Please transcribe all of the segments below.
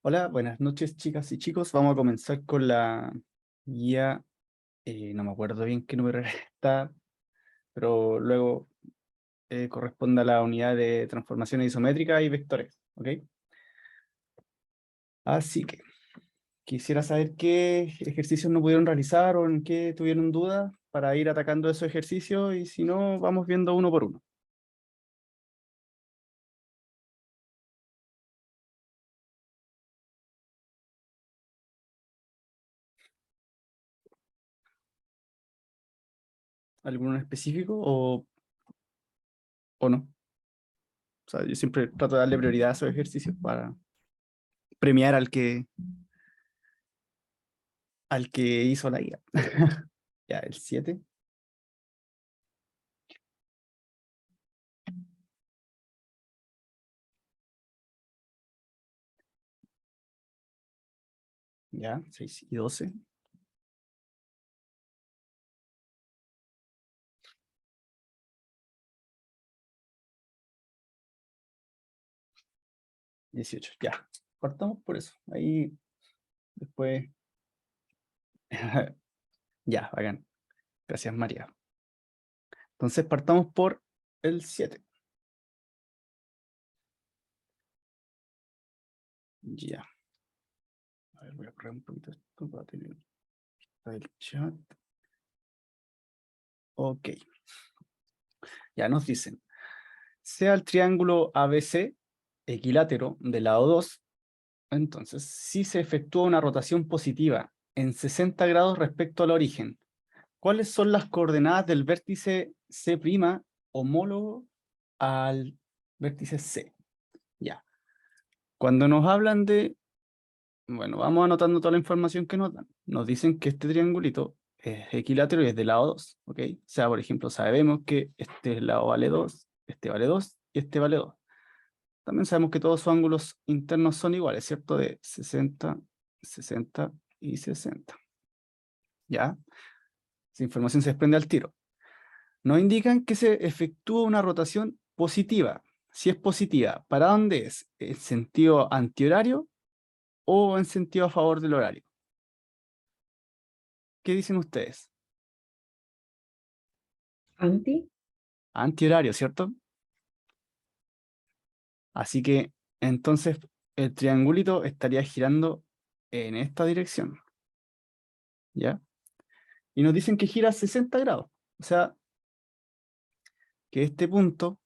Hola, buenas noches, chicas y chicos. Vamos a comenzar con la guía. No me acuerdo bien qué número está, pero luego corresponde a la unidad de transformaciones isométricas y vectores. ¿Ok? Así que quisiera saber qué ejercicios no pudieron realizar o en qué tuvieron dudas para ir atacando esos ejercicios y si no, vamos viendo uno por uno. ¿Alguno en específico o no? O sea, yo siempre trato de darle prioridad a esos ejercicios para premiar al que hizo la guía. Ya, el 7. Ya, 6 y 12. 18, ya. Cortamos por eso. Ahí después. Ya, hagan. Gracias, María. Entonces partamos por el 7. Ya. A ver, voy a correr un poquito esto para tener el chat. Ok. Ya nos dicen. Sea el triángulo ABC equilátero del lado 2, entonces, si se efectúa una rotación positiva en 60 grados respecto al origen, ¿cuáles son las coordenadas del vértice C' homólogo al vértice C? Ya. Cuando nos hablan de, bueno, vamos anotando toda la información que nos dan. Nos dicen que este triangulito es equilátero y es de lado 2, ¿ok? O sea, por ejemplo, sabemos que este lado vale 2, este vale 2 y este vale 2. También sabemos que todos sus ángulos internos son iguales, ¿cierto? De 60, 60 y 60. ¿Ya? Esa información se desprende al tiro. Nos indican que se efectúa una rotación positiva. Si es positiva, ¿para dónde es? ¿En sentido antihorario o en sentido a favor del horario? ¿Qué dicen ustedes? Anti, Antihorario, ¿cierto? Así que entonces el triangulito estaría girando en esta dirección, ¿ya? Y nos dicen que gira a 60 grados. O sea, que este punto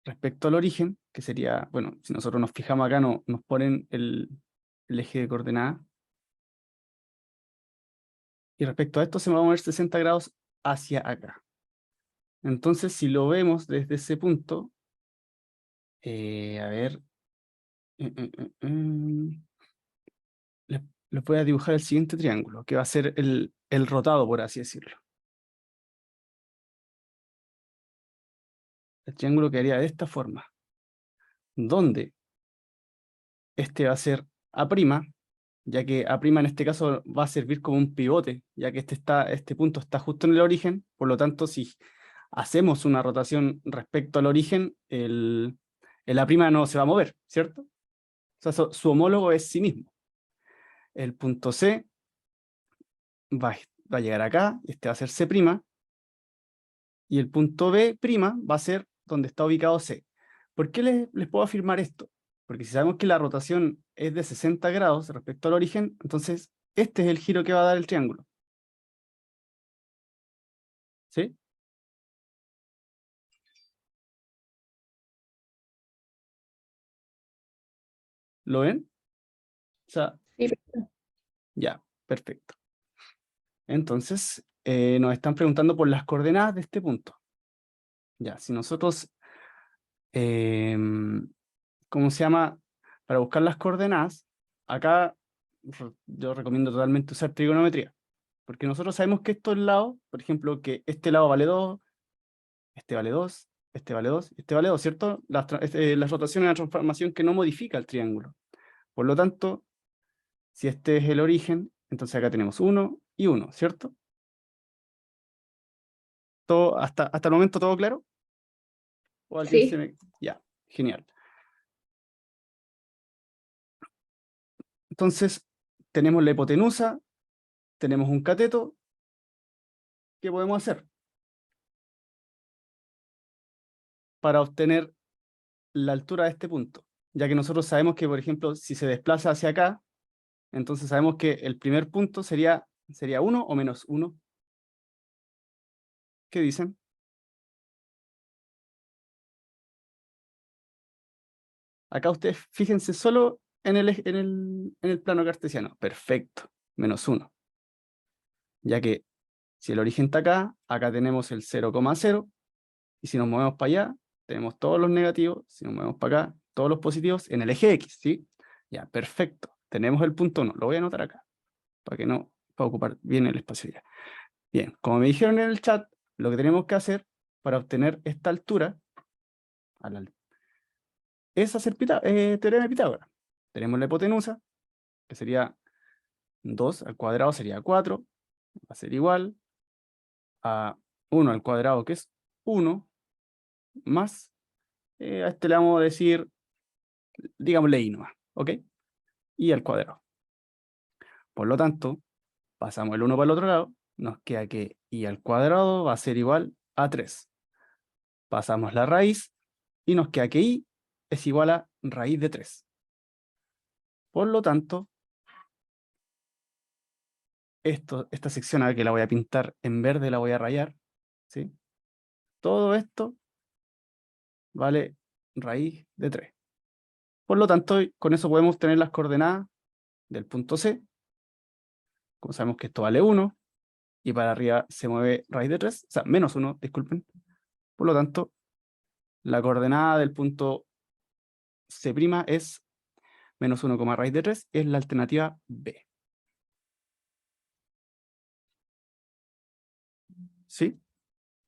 respecto al origen, que sería, bueno, si nosotros nos fijamos acá, nos ponen el eje de coordenadas. Y respecto a esto se va a mover 60 grados hacia acá. Entonces, si lo vemos desde ese punto, a ver, eh, eh, eh, eh, les voy a dibujar el siguiente triángulo, que va a ser el rotado, por así decirlo. El triángulo quedaría de esta forma, donde este va a ser A', ya que A' en este caso va a servir como un pivote, ya que este punto está justo en el origen, por lo tanto, si hacemos una rotación respecto al origen, el A' no se va a mover, ¿cierto? O sea, su homólogo es sí mismo. El punto C va a llegar acá, este va a ser C', y el punto B' va a ser donde está ubicado C. ¿Por qué les puedo afirmar esto? Porque si sabemos que la rotación es de 60 grados respecto al origen, entonces este es el giro que va a dar el triángulo. ¿Sí? ¿Lo ven? O sea, sí, ya, perfecto. Entonces, nos están preguntando por las coordenadas de este punto. Ya, si nosotros, ¿cómo se llama? Para buscar las coordenadas, acá yo recomiendo totalmente usar trigonometría, porque nosotros sabemos que estos lados, por ejemplo, que este lado vale 2, este vale 2, este vale 2, este vale 2, ¿cierto? La rotación es una transformación que no modifica el triángulo. Por lo tanto, si este es el origen, entonces acá tenemos 1 y 1, ¿cierto? Todo, hasta el momento todo claro. ¿O alguien se sí. me...? Ya, genial. Entonces, tenemos la hipotenusa, tenemos un cateto. ¿Qué podemos hacer para obtener la altura de este punto? Ya que nosotros sabemos que, por ejemplo, si se desplaza hacia acá, entonces sabemos que el primer punto sería 1 o menos 1. ¿Qué dicen? Acá ustedes fíjense solo en el plano cartesiano. Perfecto, menos 1. Ya que si el origen está acá, acá tenemos el 0,0. Y si nos movemos para allá, tenemos todos los negativos. Si nos movemos para acá, todos los positivos en el eje X, ¿sí? Ya, perfecto. Tenemos el punto 1. Lo voy a anotar acá, para ocupar bien el espacio ya. Bien, como me dijeron en el chat, lo que tenemos que hacer para obtener esta altura es hacer teorema de Pitágoras. Tenemos la hipotenusa, que sería 2 al cuadrado sería 4, va a ser igual a 1 al cuadrado, que es 1, más, a este le vamos a decir, digámosle i nomás, ¿ok? I al cuadrado. Por lo tanto, pasamos el 1 para el otro lado, nos queda que i al cuadrado va a ser igual a 3. Pasamos la raíz y nos queda que i es igual a raíz de 3. Por lo tanto, esta sección a la que la voy a pintar en verde la voy a rayar, ¿sí? Todo esto vale raíz de 3. Por lo tanto, con eso podemos tener las coordenadas del punto C. Como sabemos que esto vale 1, y para arriba se mueve raíz de 3, o sea, menos 1, disculpen. Por lo tanto, la coordenada del punto C' es menos 1, raíz de 3, es la alternativa B. ¿Sí?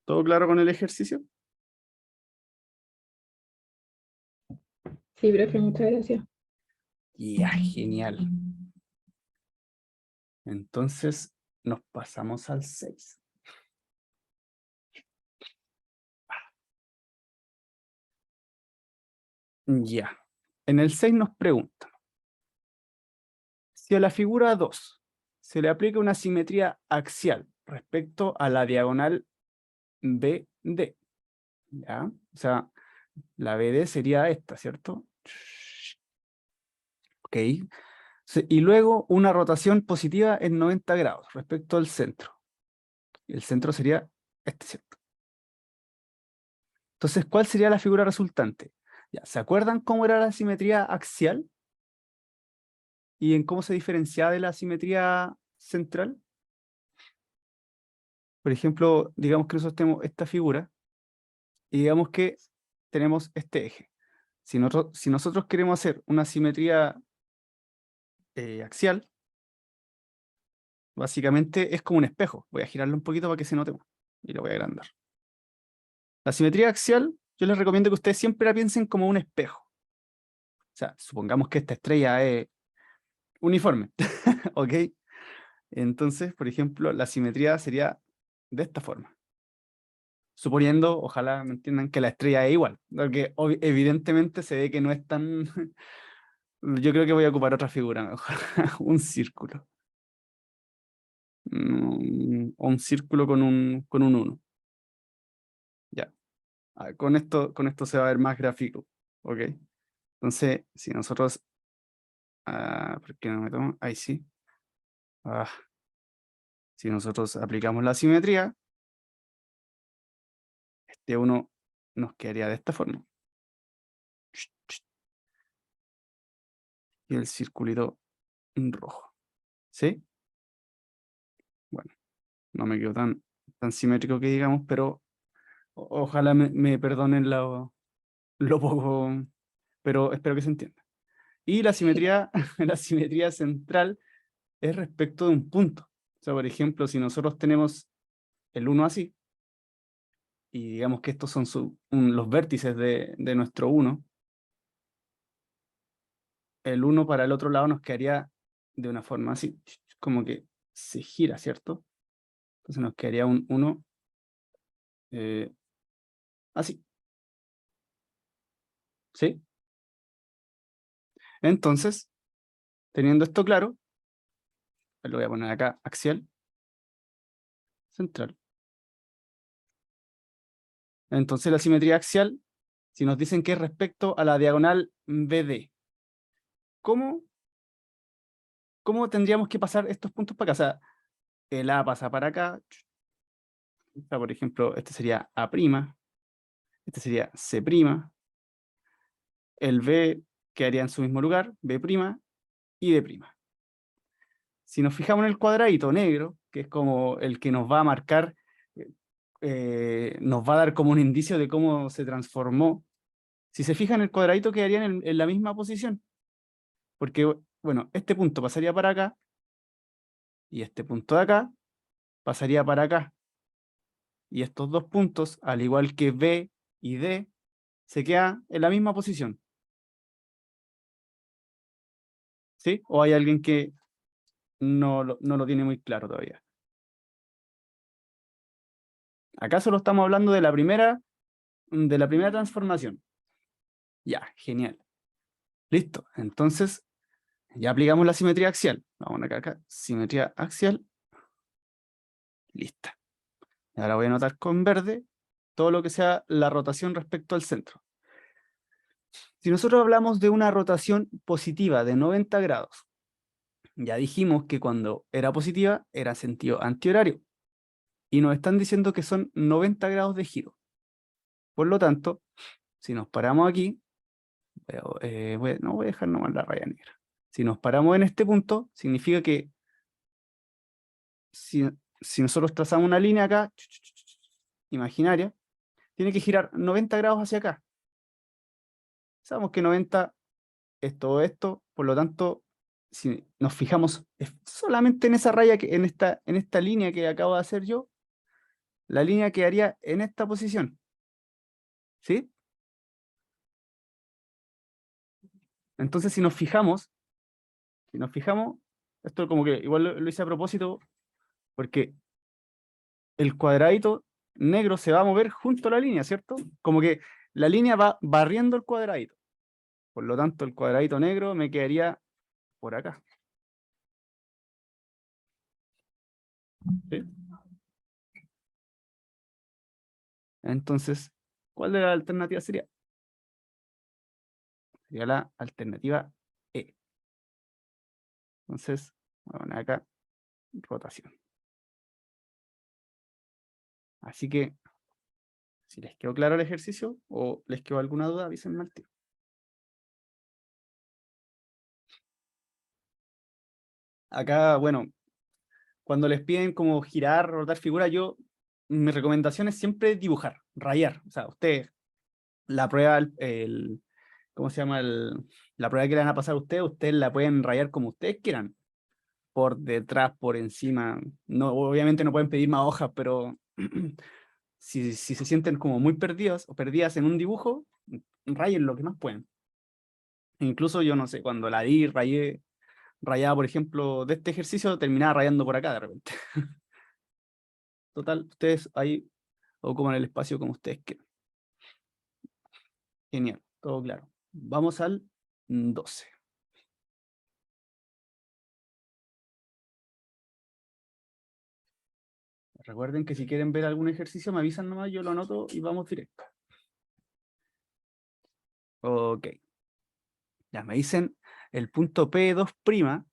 ¿Todo claro con el ejercicio? Sí, profe, muchas gracias. Ya, genial. Entonces, nos pasamos al 6. Ya. En el 6 nos preguntan, si a la figura 2 se le aplica una simetría axial respecto a la diagonal BD, ¿ya? O sea, la BD sería esta, ¿cierto? Ok. Y luego una rotación positiva en 90 grados respecto al centro. El centro sería este, ¿cierto? Entonces, ¿cuál sería la figura resultante? Ya, ¿se acuerdan cómo era la simetría axial? ¿Y en cómo se diferenciaba de la simetría central? Por ejemplo, digamos que nosotros tenemos esta figura y digamos que tenemos este eje. Si nosotros queremos hacer una simetría axial, básicamente es como un espejo. Voy a girarlo un poquito para que se note más y lo voy a agrandar. La simetría axial, yo les recomiendo que ustedes siempre la piensen como un espejo. O sea, supongamos que esta estrella es uniforme, ¿ok? Entonces, por ejemplo, la simetría sería de esta forma. Suponiendo, ojalá me entiendan, que la estrella es igual, porque evidentemente se ve que no es tan... Yo creo que voy a ocupar otra figura mejor, un círculo. O un círculo con un 1. Ya. Con esto se va a ver más gráfico, ¿ok? Entonces, si nosotros... ¿por qué no me tomo? Ahí sí. Ah, si nosotros aplicamos la simetría, este 1 nos quedaría de esta forma. Y el circulito rojo. ¿Sí? Bueno, no me quedó tan simétrico que digamos, pero ojalá me perdonen lo poco, pero espero que se entienda. Y la simetría, la simetría central es respecto de un punto. O sea, por ejemplo, si nosotros tenemos el 1 así, y digamos que estos son los vértices de nuestro 1, el 1 para el otro lado nos quedaría de una forma así, como que se gira, ¿cierto? Entonces nos quedaría un 1 así, ¿sí? Entonces, Teniendo esto claro, lo voy a poner acá, axial, central. Entonces la simetría axial, si nos dicen que es respecto a la diagonal BD, ¿cómo, cómo tendríamos que pasar estos puntos para acá? O sea, el A pasa para acá. O sea, por ejemplo, este sería A', este sería C', el B quedaría en su mismo lugar, B' y D'. Si nos fijamos en el cuadradito negro, que es como el que nos va a marcar, nos va a dar como un indicio de cómo se transformó. Si se fijan, el cuadradito quedaría en la misma posición, porque, bueno, este punto pasaría para acá, y este punto de acá pasaría para acá. Y estos dos puntos, al igual que B y D, se quedan en la misma posición. ¿Sí? ¿O hay alguien que no lo tiene muy claro todavía? Acá solo estamos hablando de la primera transformación. Ya, genial. Listo. Entonces, ya aplicamos la simetría axial. Vamos acá, simetría axial. Lista. Y ahora voy a anotar con verde todo lo que sea la rotación respecto al centro. Si nosotros hablamos de una rotación positiva de 90 grados, ya dijimos que cuando era positiva era sentido antihorario. Y nos están diciendo que son 90 grados de giro. Por lo tanto, si nos paramos aquí, no voy a dejar nomás la raya negra. Si nos paramos en este punto, significa que si nosotros trazamos una línea acá, imaginaria, tiene que girar 90 grados hacia acá. Sabemos que 90 es todo esto, por lo tanto, si nos fijamos solamente en esa raya, en esta línea que acabo de hacer yo, la línea quedaría en esta posición. ¿Sí? Entonces, si nos fijamos, esto como que igual lo hice a propósito, porque el cuadradito negro se va a mover junto a la línea, ¿cierto? Como que la línea va barriendo el cuadradito. Por lo tanto, el cuadradito negro me quedaría por acá. ¿Sí? Entonces, ¿cuál de las alternativas sería? Sería la alternativa E. Entonces, voy a poner acá rotación. Así que, si les quedó claro el ejercicio o les quedó alguna duda, avísenme al tiro. Acá, bueno, cuando les piden como girar, rotar figura, mi recomendación es siempre dibujar, rayar. O sea, ustedes, la prueba, ¿cómo se llama? La prueba que le van a pasar a ustedes la pueden rayar como ustedes quieran. Por detrás, por encima. No, obviamente no pueden pedir más hojas, pero si se sienten como muy perdidos o perdidas en un dibujo, rayen lo que más pueden. Incluso yo no sé, cuando la di, rayaba, por ejemplo, de este ejercicio, terminaba rayando por acá de repente. Total, ustedes ahí ocupan el espacio como ustedes quieran. Genial, todo claro. Vamos al 12. Recuerden que si quieren ver algún ejercicio, me avisan nomás, yo lo anoto y vamos directo. Ok. Ya me dicen, el punto P2'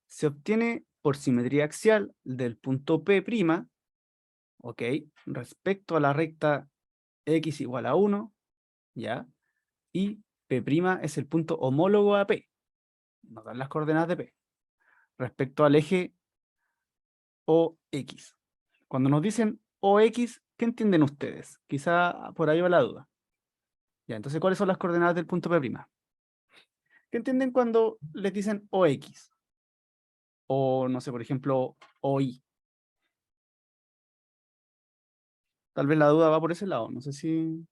se obtiene por simetría axial del punto P', ok, respecto a la recta x igual a 1, ¿ya? Y P' es el punto homólogo a P, nos dan las coordenadas de P, respecto al eje OX. Cuando nos dicen OX, ¿qué entienden ustedes? Quizá por ahí va la duda. Ya, entonces, ¿cuáles son las coordenadas del punto P'? ¿Qué entienden cuando les dicen OX? O, no sé, por ejemplo, OY. Tal vez la duda va por ese lado, no sé si...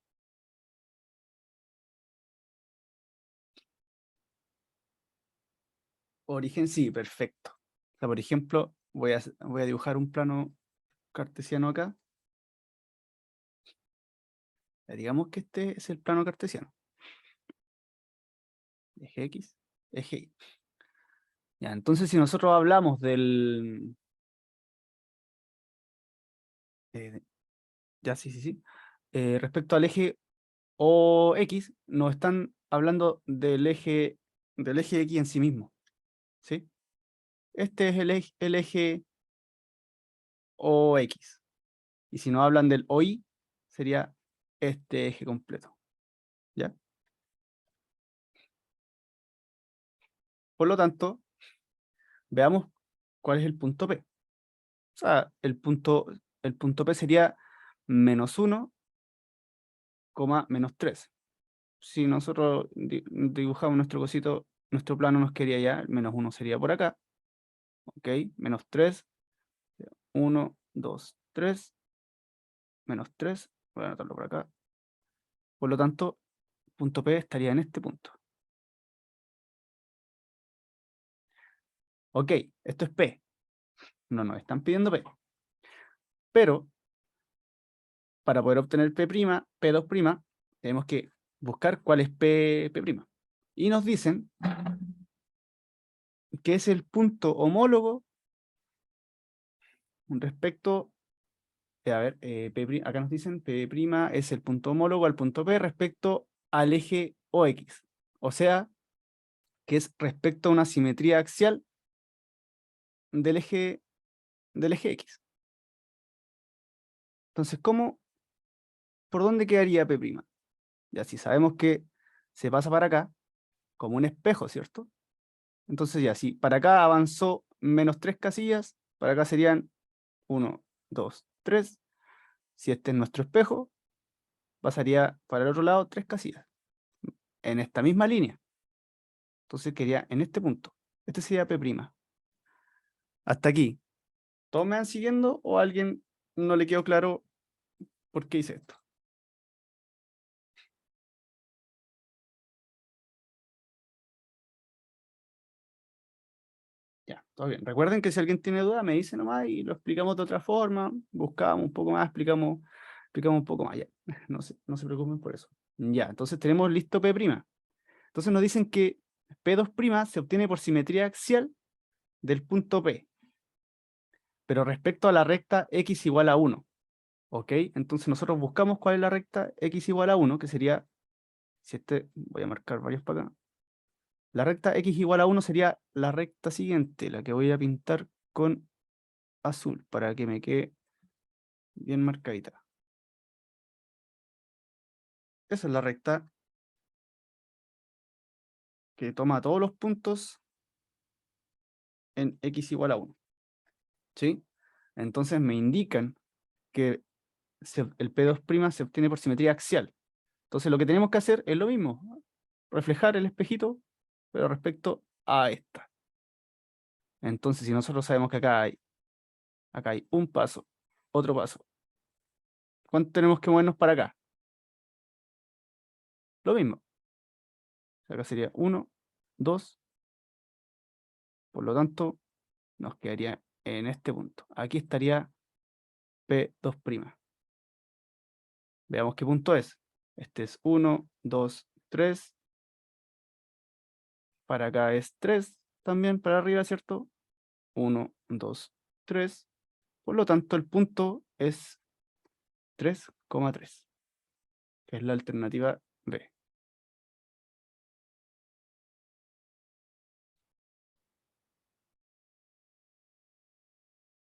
Origen, sí, perfecto. O sea, por ejemplo, voy a dibujar un plano cartesiano acá. Ya, digamos que este es el plano cartesiano. Eje X, eje Y. Ya, entonces si nosotros hablamos del... eh, ya, sí, sí, sí. Respecto al eje OX, nos están hablando del eje X en sí mismo, ¿sí? Este es el eje OX. Y si no hablan del OY, sería este eje completo, ¿ya? Por lo tanto, veamos cuál es el punto P. O sea, el punto P sería -1, -3. Si nosotros dibujamos nuestro cosito, nuestro plano nos quedaría ya, el -1 sería por acá, ¿ok? -3, 1, 2, 3, -3, voy a anotarlo por acá. Por lo tanto, punto P estaría en este punto. Ok, esto es P. No nos están pidiendo P. Pero, para poder obtener P', P2', tenemos que buscar cuál es P'. Y nos dicen que es el punto homólogo respecto, a ver, acá nos dicen P' es el punto homólogo al punto P respecto al eje OX. O sea, que es respecto a una simetría axial del eje X. Entonces, por dónde quedaría P'? Ya si sabemos que se pasa para acá, como un espejo, ¿cierto? Entonces ya, si para acá avanzó -3 casillas, para acá serían 1, 2, 3. Si este es nuestro espejo, pasaría para el otro lado 3 casillas, en esta misma línea. Entonces quedaría en este punto. Este sería P'. Hasta aquí. ¿Todos me van siguiendo o a alguien no le quedó claro por qué hice esto? Ya, todo bien. Recuerden que si alguien tiene duda, me dice nomás y lo explicamos de otra forma, buscamos un poco más, explicamos un poco más. Ya, no se preocupen por eso. Ya, entonces tenemos listo P'. Entonces nos dicen que P2' se obtiene por simetría axial del punto P, pero respecto a la recta x igual a 1. ¿Ok? Entonces nosotros buscamos cuál es la recta x igual a 1, que sería, si voy a marcar varios para acá. La recta x igual a 1 sería la recta siguiente, la que voy a pintar con azul, para que me quede bien marcadita. Esa es la recta que toma todos los puntos en x igual a 1. ¿Sí? Entonces me indican que el P2' se obtiene por simetría axial. Entonces lo que tenemos que hacer es lo mismo, ¿no? Reflejar el espejito, pero respecto a esta. Entonces si nosotros sabemos que acá hay un paso, otro paso, ¿cuánto tenemos que movernos para acá? Lo mismo. Acá sería 1, 2, por lo tanto nos quedaría en este punto. Aquí estaría P2'. Veamos qué punto es. Este es 1, 2, 3. Para acá es 3 también para arriba, ¿cierto? 1, 2, 3. Por lo tanto, el punto es 3,3, que es la alternativa B.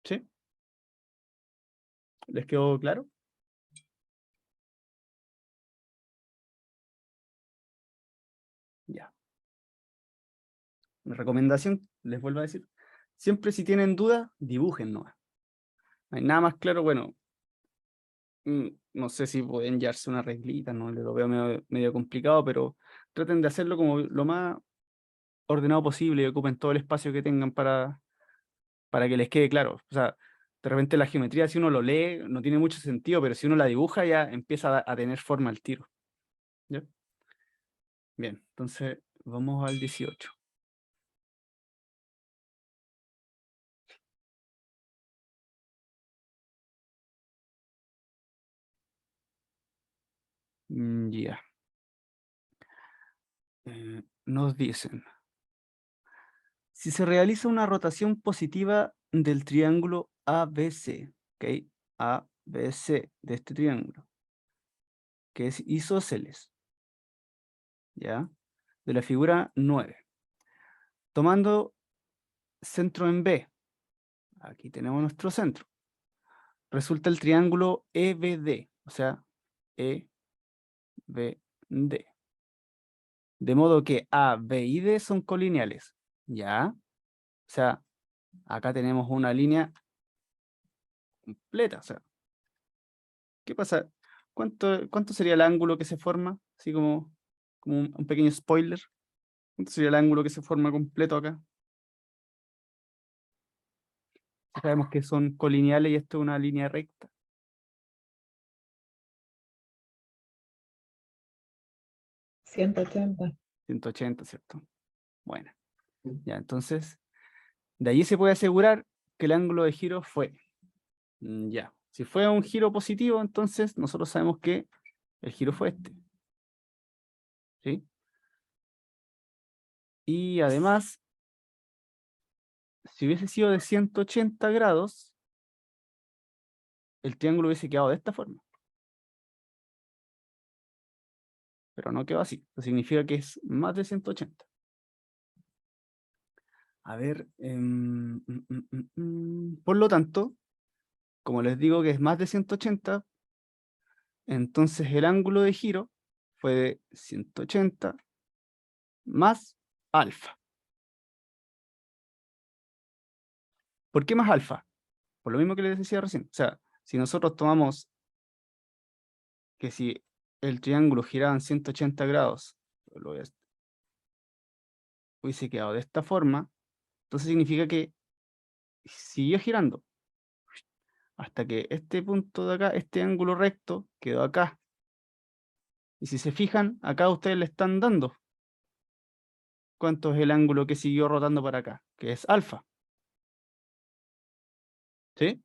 ¿Sí? ¿Les quedó claro? Ya. Mi recomendación, les vuelvo a decir, siempre si tienen dudas, dibujen nomás. No hay nada más claro, bueno, no sé si pueden llevarse una reglita, no lo veo medio complicado, pero traten de hacerlo como lo más ordenado posible y ocupen todo el espacio que tengan para que les quede claro. O sea, de repente la geometría, si uno lo lee, no tiene mucho sentido, pero si uno la dibuja ya empieza a tener forma al tiro. ¿Ya? Bien, entonces vamos al 18. Ya. Nos dicen, Si se realiza una rotación positiva del triángulo ABC, ¿ok? ABC de este triángulo, que es isósceles, ¿ya? De la figura 9. Tomando centro en B, aquí tenemos nuestro centro. Resulta el triángulo EBD, o sea, EBD. De modo que A, B y D son colineales, ¿ya? O sea, acá tenemos una línea completa, o sea, ¿qué pasa? ¿Cuánto sería el ángulo que se forma? Así como un pequeño spoiler. ¿Cuánto sería el ángulo que se forma completo acá? Sabemos que son colineales y esto es una línea recta. 180. 180, ¿cierto? Bueno, ya, entonces, de allí se puede asegurar que el ángulo de giro fue. Ya, si fue un giro positivo, entonces nosotros sabemos que el giro fue este. ¿Sí? Y además, si hubiese sido de 180 grados, el triángulo hubiese quedado de esta forma. Pero no quedó así. Eso significa que es más de 180. A ver, por lo tanto, como les digo que es más de 180, entonces el ángulo de giro fue de 180 más alfa. ¿Por qué más alfa? Por lo mismo que les decía recién. O sea, si nosotros tomamos que si el triángulo giraba en 180 grados, hubiese quedado de esta forma, entonces significa que siguió girando hasta que este punto de acá, este ángulo recto, quedó acá. Y si se fijan, acá ustedes le están dando cuánto es el ángulo que siguió rotando para acá, que es alfa. ¿Sí?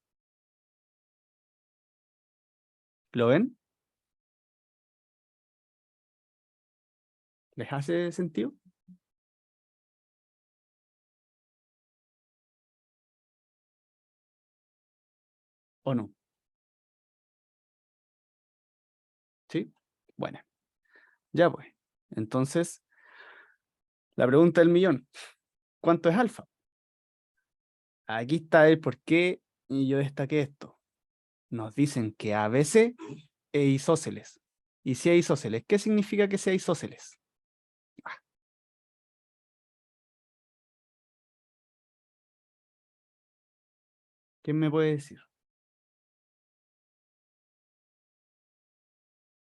¿Lo ven? ¿Les hace sentido? ¿O no? ¿Sí? Bueno, ya pues. Entonces, la pregunta del millón. ¿Cuánto es alfa? Aquí está el por qué y yo destaqué esto. Nos dicen que ABC es isósceles. Y si es isósceles, ¿qué significa que sea isósceles? ¿Quién me puede decir?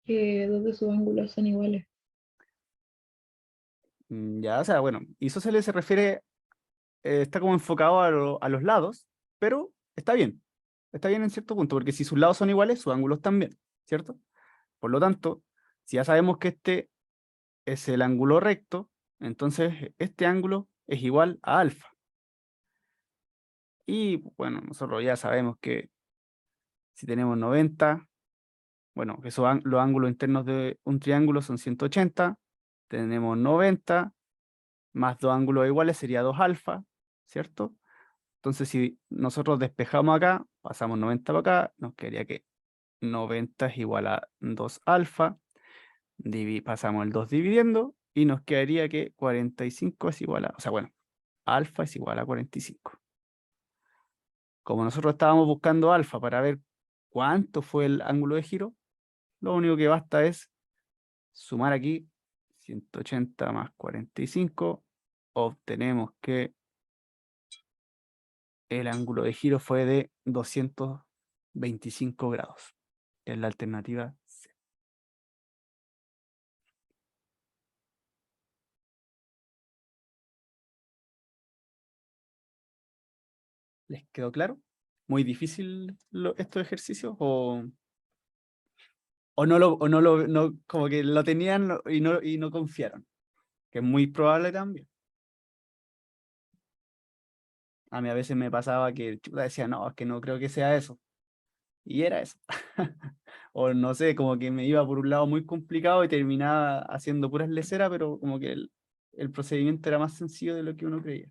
Que dos de sus ángulos son iguales. Ya, o sea, bueno, isósceles se refiere, está como enfocado a los lados, pero está bien. Está bien en cierto punto, porque si sus lados son iguales, sus ángulos también, ¿cierto? Por lo tanto, si ya sabemos que este es el ángulo recto, entonces este ángulo es igual a alfa. Y bueno, nosotros ya sabemos que si tenemos 90, bueno, que los ángulos internos de un triángulo son 180, tenemos 90, más dos ángulos iguales sería 2 alfa, ¿cierto? Entonces si nosotros despejamos acá, pasamos 90 para acá, nos quedaría que 90 es igual a 2 alfa, pasamos el 2 dividiendo, y nos quedaría que 45 es igual a, o sea, bueno, alfa es igual a 45. Como nosotros estábamos buscando alfa para ver cuánto fue el ángulo de giro, lo único que basta es sumar aquí 180 más 45, obtenemos que el ángulo de giro fue de 225 grados. Es la alternativa C. ¿Les quedó claro? ¿Muy difícil estos ejercicios? ¿O no como que lo tenían y no confiaron? Que es muy probable también. A mí a veces me pasaba que chuta, decía, no, es que no creo que sea eso. Y era eso. O no sé, como que me iba por un lado muy complicado y terminaba haciendo puras leceras, pero como que el procedimiento era más sencillo de lo que uno creía.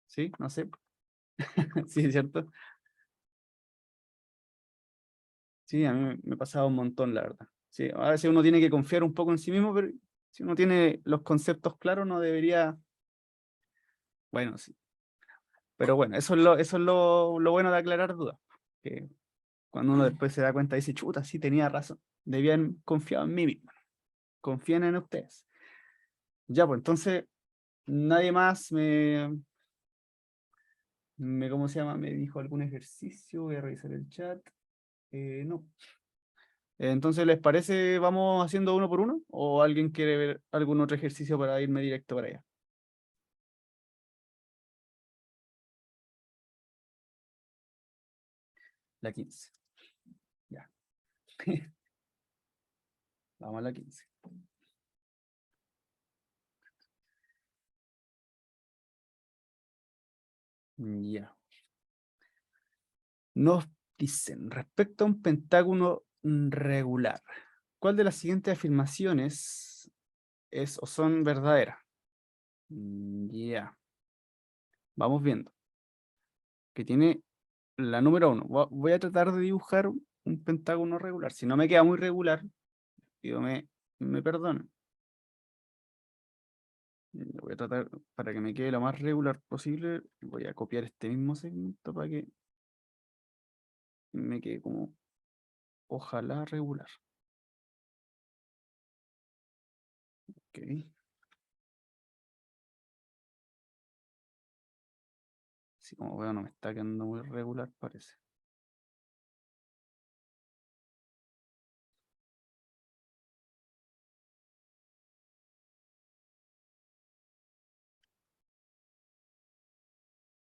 ¿Sí? No sé. Sí, ¿cierto? Sí, a mí me pasaba un montón, la verdad. Sí, a veces uno tiene que confiar un poco en sí mismo, pero si uno tiene los conceptos claros, no debería... Bueno, sí. Pero bueno, eso es lo bueno de aclarar dudas. Que cuando uno después se da cuenta, dice, chuta, sí, tenía razón. Debían confiar en mí mismo. Confíen en ustedes. Ya, pues entonces, nadie más ¿cómo se llama? Me dijo algún ejercicio. Voy a revisar el chat. No. Entonces, ¿les parece vamos haciendo uno por uno? ¿O alguien quiere ver algún otro ejercicio para irme directo para allá? La 15. Ya. Vamos a la 15. Ya. Nos dicen, respecto a un pentágono regular, ¿cuál de las siguientes afirmaciones es o son verdaderas? Ya. Vamos viendo. Que tiene la número 1. Voy a tratar de dibujar un pentágono regular. Si no me queda muy regular, pido me perdonen. Voy a tratar para que me quede lo más regular posible. Voy a copiar este mismo segmento para que me quede como ojalá regular. Ok. Así como veo no me está quedando muy regular parece.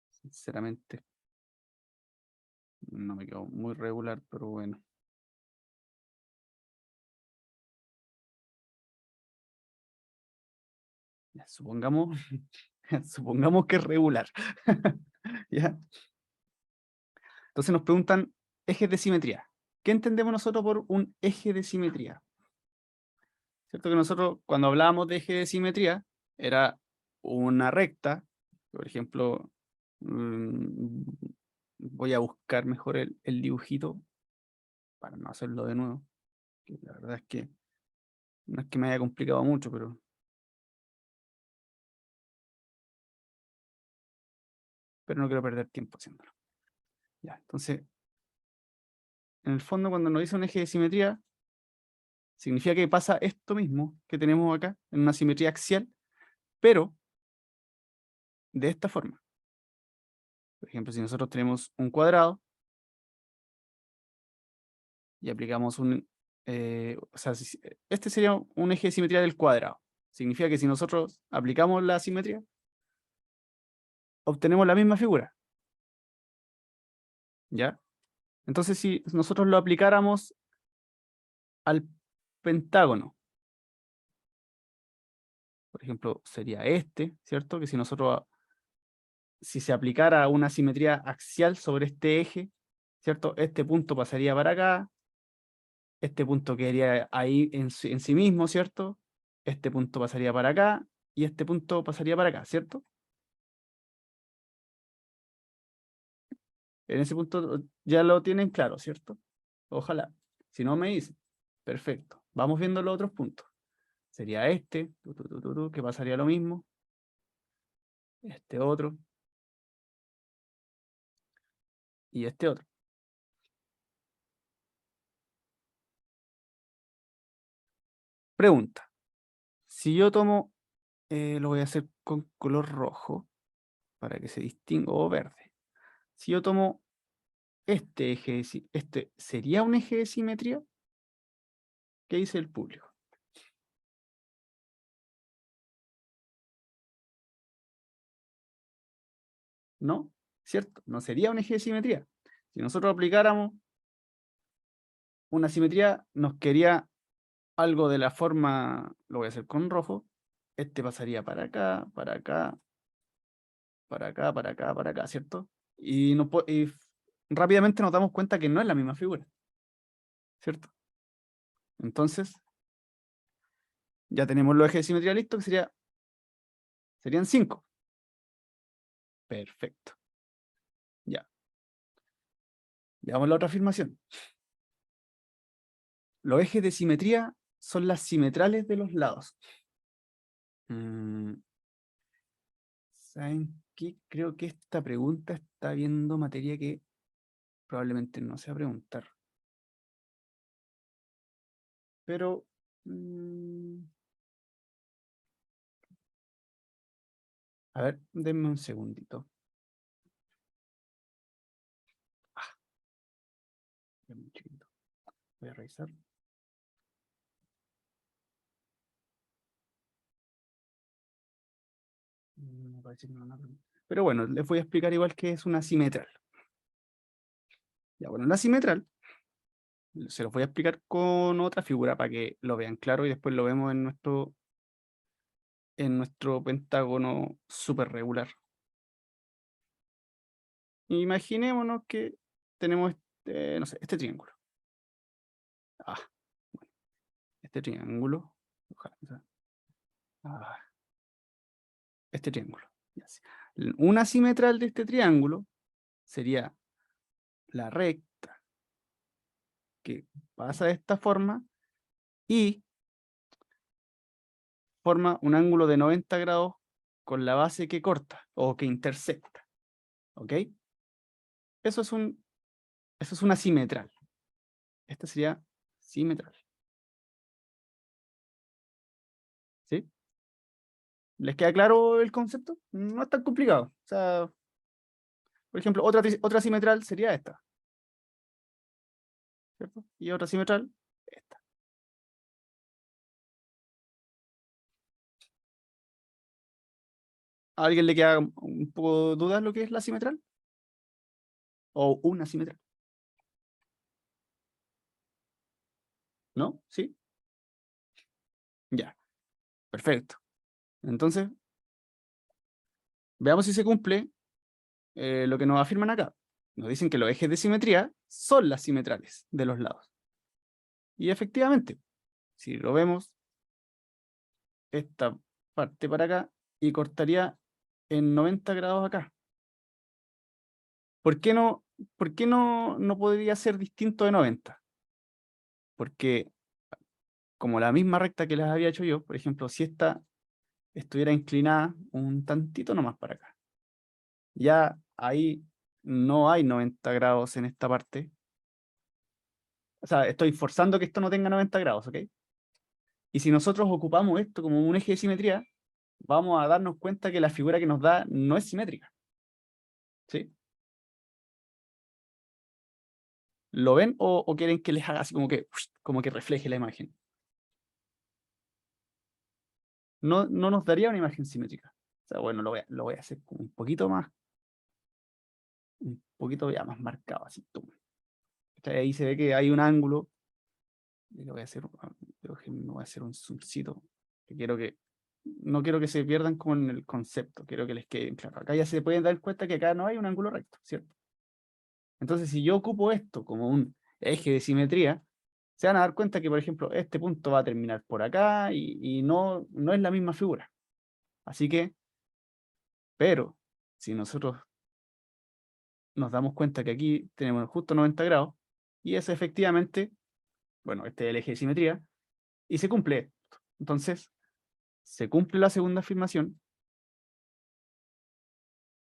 Sinceramente no me quedó muy regular, pero bueno. Ya, supongamos, supongamos que es regular. ¿Ya? Entonces nos preguntan ejes de simetría. ¿Qué entendemos nosotros por un eje de simetría? ¿Cierto que nosotros cuando hablábamos de eje de simetría era una recta, por ejemplo, mm, voy a buscar mejor el dibujito para no hacerlo de nuevo, que la verdad es que no es que me haya complicado mucho, pero no quiero perder tiempo haciéndolo. Ya, entonces, en el fondo cuando nos dice un eje de simetría, significa que pasa esto mismo que tenemos acá, en una simetría axial, pero de esta forma. Por ejemplo, si nosotros tenemos un cuadrado y aplicamos o sea, este sería un eje de simetría del cuadrado. Significa que si nosotros aplicamos la simetría, obtenemos la misma figura. ¿Ya? Entonces, si nosotros lo aplicáramos al pentágono, por ejemplo, sería este, ¿cierto? Que si se aplicara una simetría axial sobre este eje, ¿cierto? Este punto pasaría para acá, este punto quedaría ahí en sí mismo, ¿cierto? Este punto pasaría para acá y este punto pasaría para acá, ¿cierto? En ese punto ya lo tienen claro, ¿cierto? Ojalá. Si no me dicen, perfecto. Vamos viendo los otros puntos. Sería este, que pasaría lo mismo. Este otro. Y este otro. Pregunta. Si yo tomo, lo voy a hacer con color rojo para que se distinga, o verde. Si yo tomo este eje, este sería un eje de simetría. ¿Qué dice el público? ¿No? ¿Cierto? No sería un eje de simetría. Si nosotros aplicáramos una simetría, nos quería algo de la forma, lo voy a hacer con rojo, este pasaría para acá, para acá, para acá, para acá, para acá, ¿cierto? Y rápidamente nos damos cuenta que no es la misma figura, ¿cierto? Entonces, ya tenemos los ejes de simetría listos, que serían 5. Perfecto. Ya. Veamos la otra afirmación. Los ejes de simetría son las simetrales de los lados. ¿Saben qué? Creo que esta pregunta está viendo materia que probablemente no se va a preguntar. Pero... a ver, denme un segundito. Muy chiquito. Voy a revisar. Me parece que no, pero bueno, les voy a explicar igual que es una simetral. Ya, bueno, la simetral se los voy a explicar con otra figura para que lo vean claro y después lo vemos en nuestro pentágono súper regular. Imaginémonos que tenemos no sé, este triángulo. Bueno, este triángulo. Ojalá, este triángulo. Una simetral de este triángulo sería la recta que pasa de esta forma y forma un ángulo de 90 grados con la base que corta o que intersecta. ¿Ok? Eso es una simetral. Esta sería simetral. ¿Sí? ¿Les queda claro el concepto? No es tan complicado. O sea, por ejemplo, otra simetral sería esta. ¿Cierto? Y otra simetral, esta. ¿A alguien le queda un poco dudas lo que es la simetral? ¿O una simetral? ¿No? ¿Sí? Ya. Perfecto. Entonces, veamos si se cumple lo que nos afirman acá. Nos dicen que los ejes de simetría son las simetrales de los lados. Y efectivamente, si lo vemos, esta parte para acá y cortaría en 90 grados acá. ¿Por qué no podría ser distinto de 90? Porque como la misma recta que les había hecho yo, por ejemplo, si esta estuviera inclinada un tantito nomás para acá, ya ahí no hay 90 grados en esta parte. O sea, estoy forzando que esto no tenga 90 grados, ¿ok? Y si nosotros ocupamos esto como un eje de simetría, vamos a darnos cuenta que la figura que nos da no es simétrica. ¿Sí? ¿Lo ven o quieren que les haga así como que refleje la imagen? No nos daría una imagen simétrica. O sea, bueno, lo voy a hacer como un poquito ya más marcado, así. Ahí se ve que hay un ángulo. Y lo voy a hacer, me voy a hacer un zoomcito. No quiero que se pierdan con el concepto, quiero que les quede claro. Acá ya se pueden dar cuenta que acá no hay un ángulo recto, ¿cierto? Entonces, si yo ocupo esto como un eje de simetría, se van a dar cuenta que, por ejemplo, este punto va a terminar por acá y no es la misma figura. Así que, pero, si nosotros nos damos cuenta que aquí tenemos justo 90 grados, y es efectivamente, bueno, este es el eje de simetría, y se cumple esto. Entonces, se cumple la segunda afirmación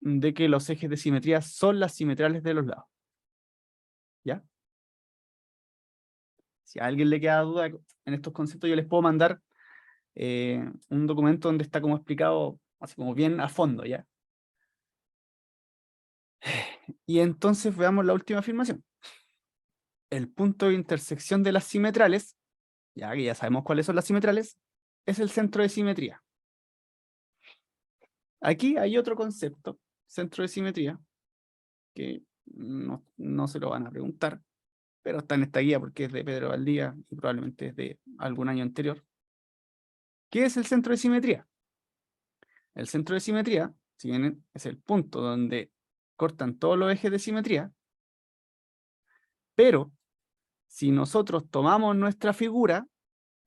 de que los ejes de simetría son las simetrales de los lados. ¿Ya? Si a alguien le queda duda en estos conceptos, yo les puedo mandar un documento donde está como explicado, así como bien a fondo, ¿ya? Y entonces veamos la última afirmación. El punto de intersección de las simetrales, ya que ya sabemos cuáles son las simetrales, es el centro de simetría. Aquí hay otro concepto, centro de simetría, que no se lo van a preguntar, pero está en esta guía porque es de Pedro Valdía y probablemente es de algún año anterior. ¿Qué es el centro de simetría? El centro de simetría, si bien es el punto donde cortan todos los ejes de simetría, pero si nosotros tomamos nuestra figura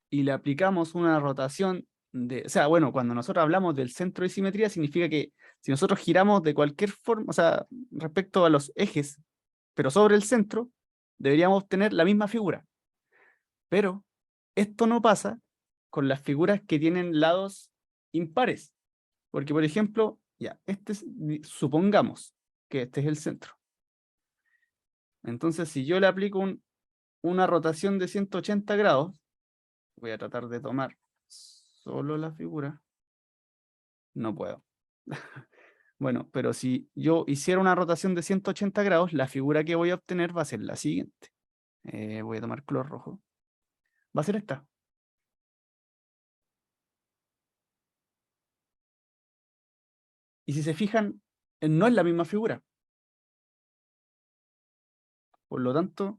y le aplicamos una rotación o sea, bueno, cuando nosotros hablamos del centro de simetría, significa que si nosotros giramos de cualquier forma, o sea, respecto a los ejes, pero sobre el centro, deberíamos obtener la misma figura. Pero esto no pasa con las figuras que tienen lados impares. Porque, por ejemplo, ya, supongamos que este es el centro. Entonces, si yo le aplico una rotación de 180 grados, voy a tratar de tomar solo la figura. No puedo. Bueno, pero si yo hiciera una rotación de 180 grados, la figura que voy a obtener va a ser la siguiente. Voy a tomar color rojo. Va a ser esta. Y si se fijan, no es la misma figura. Por lo tanto,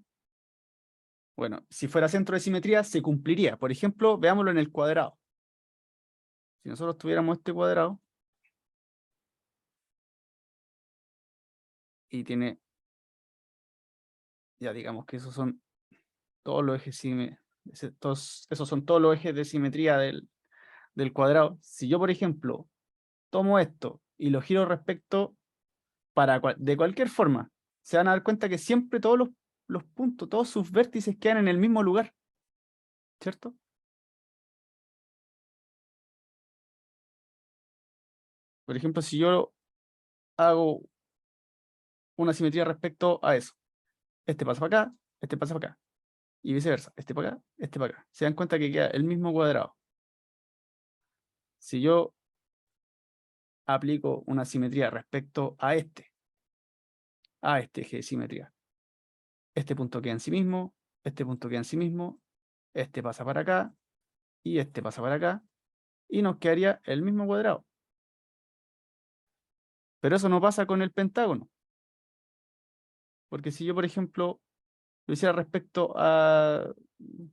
bueno, si fuera centro de simetría, se cumpliría. Por ejemplo, veámoslo en el cuadrado. Si nosotros tuviéramos este cuadrado y tiene, ya digamos que esos son todos los ejes esos son todos los ejes de simetría del cuadrado. Si yo, por ejemplo, tomo esto y lo giro respecto de cualquier forma, se van a dar cuenta que siempre todos los puntos, todos sus vértices quedan en el mismo lugar, ¿cierto? Por ejemplo, si yo hago una simetría respecto a eso, este pasa para acá, este pasa para acá, y viceversa, este para acá, este para acá. Se dan cuenta que queda el mismo cuadrado. Si yo aplico una simetría respecto a este eje de simetría, este punto queda en sí mismo, este punto queda en sí mismo, este pasa para acá, y este pasa para acá, y nos quedaría el mismo cuadrado. Pero eso no pasa con el pentágono. Porque si yo, por ejemplo, lo hiciera respecto a...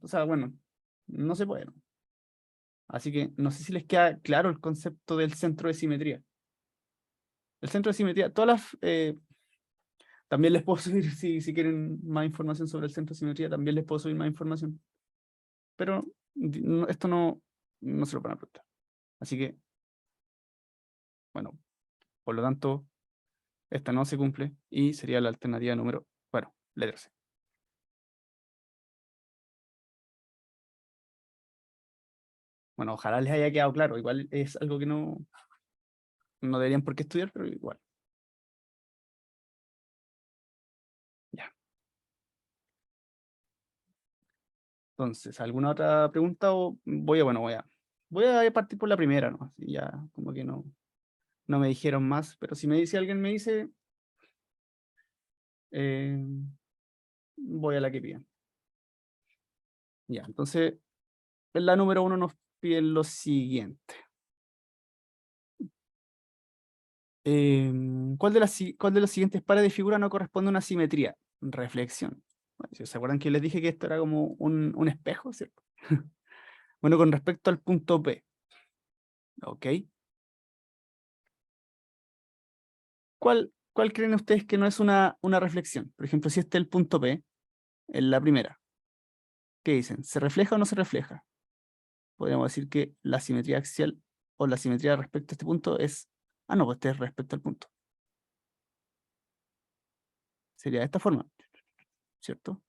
O sea, bueno, no se puede, ¿no? Así que no sé si les queda claro el concepto del centro de simetría. El centro de simetría, también les puedo subir, si quieren más información sobre el centro de simetría, también les puedo subir más información. Pero esto no se lo van a preguntar. Así que, bueno, por lo tanto, esta no se cumple y sería la alternativa número, bueno, letra C. Bueno, ojalá les haya quedado claro. Igual es algo que no deberían por qué estudiar, pero igual. Ya. Entonces, ¿alguna otra pregunta? O voy a partir por la primera, ¿no? Así ya, como que no me dijeron más, pero si alguien me dice, eh, voy a la que piden. Ya, entonces, en la número 1 nos piden lo siguiente. ¿Cuál de los siguientes pares de figuras no corresponde a una simetría? Reflexión. Bueno, si se acuerdan que les dije que esto era como un espejo, ¿cierto? Bueno, con respecto al punto P, ¿ok? ¿Cuál creen ustedes que no es una reflexión? Por ejemplo, si este es el punto P, en la primera, ¿qué dicen? ¿Se refleja o no se refleja? Podríamos decir que la simetría axial o la simetría respecto a este punto es... Ah, no, pues este es respecto al punto. Sería de esta forma, ¿cierto?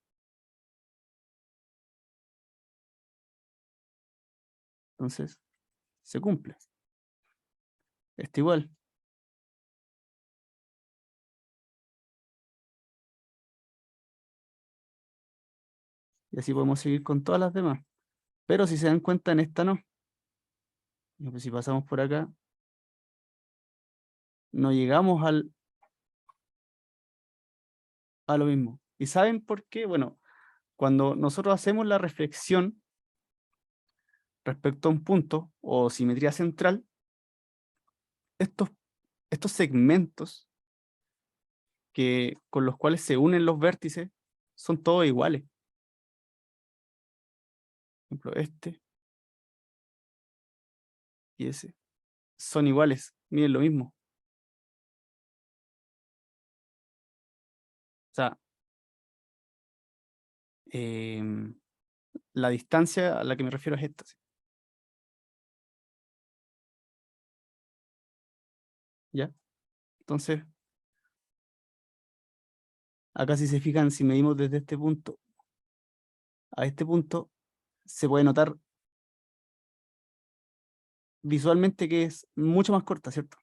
Entonces, se cumple. Está igual. Y así podemos seguir con todas las demás. Pero si se dan cuenta, en esta no. Y pues si pasamos por acá, no llegamos a lo mismo. ¿Y saben por qué? Bueno, cuando nosotros hacemos la reflexión respecto a un punto o simetría central, estos, estos segmentos con los cuales se unen los vértices son todos iguales. Por ejemplo, este y ese son iguales, miren lo mismo. O sea, la distancia a la que me refiero es esta. ¿Sí? ¿Ya? Entonces, acá si se fijan, si medimos desde este punto a este punto, se puede notar visualmente que es mucho más corta, ¿cierto?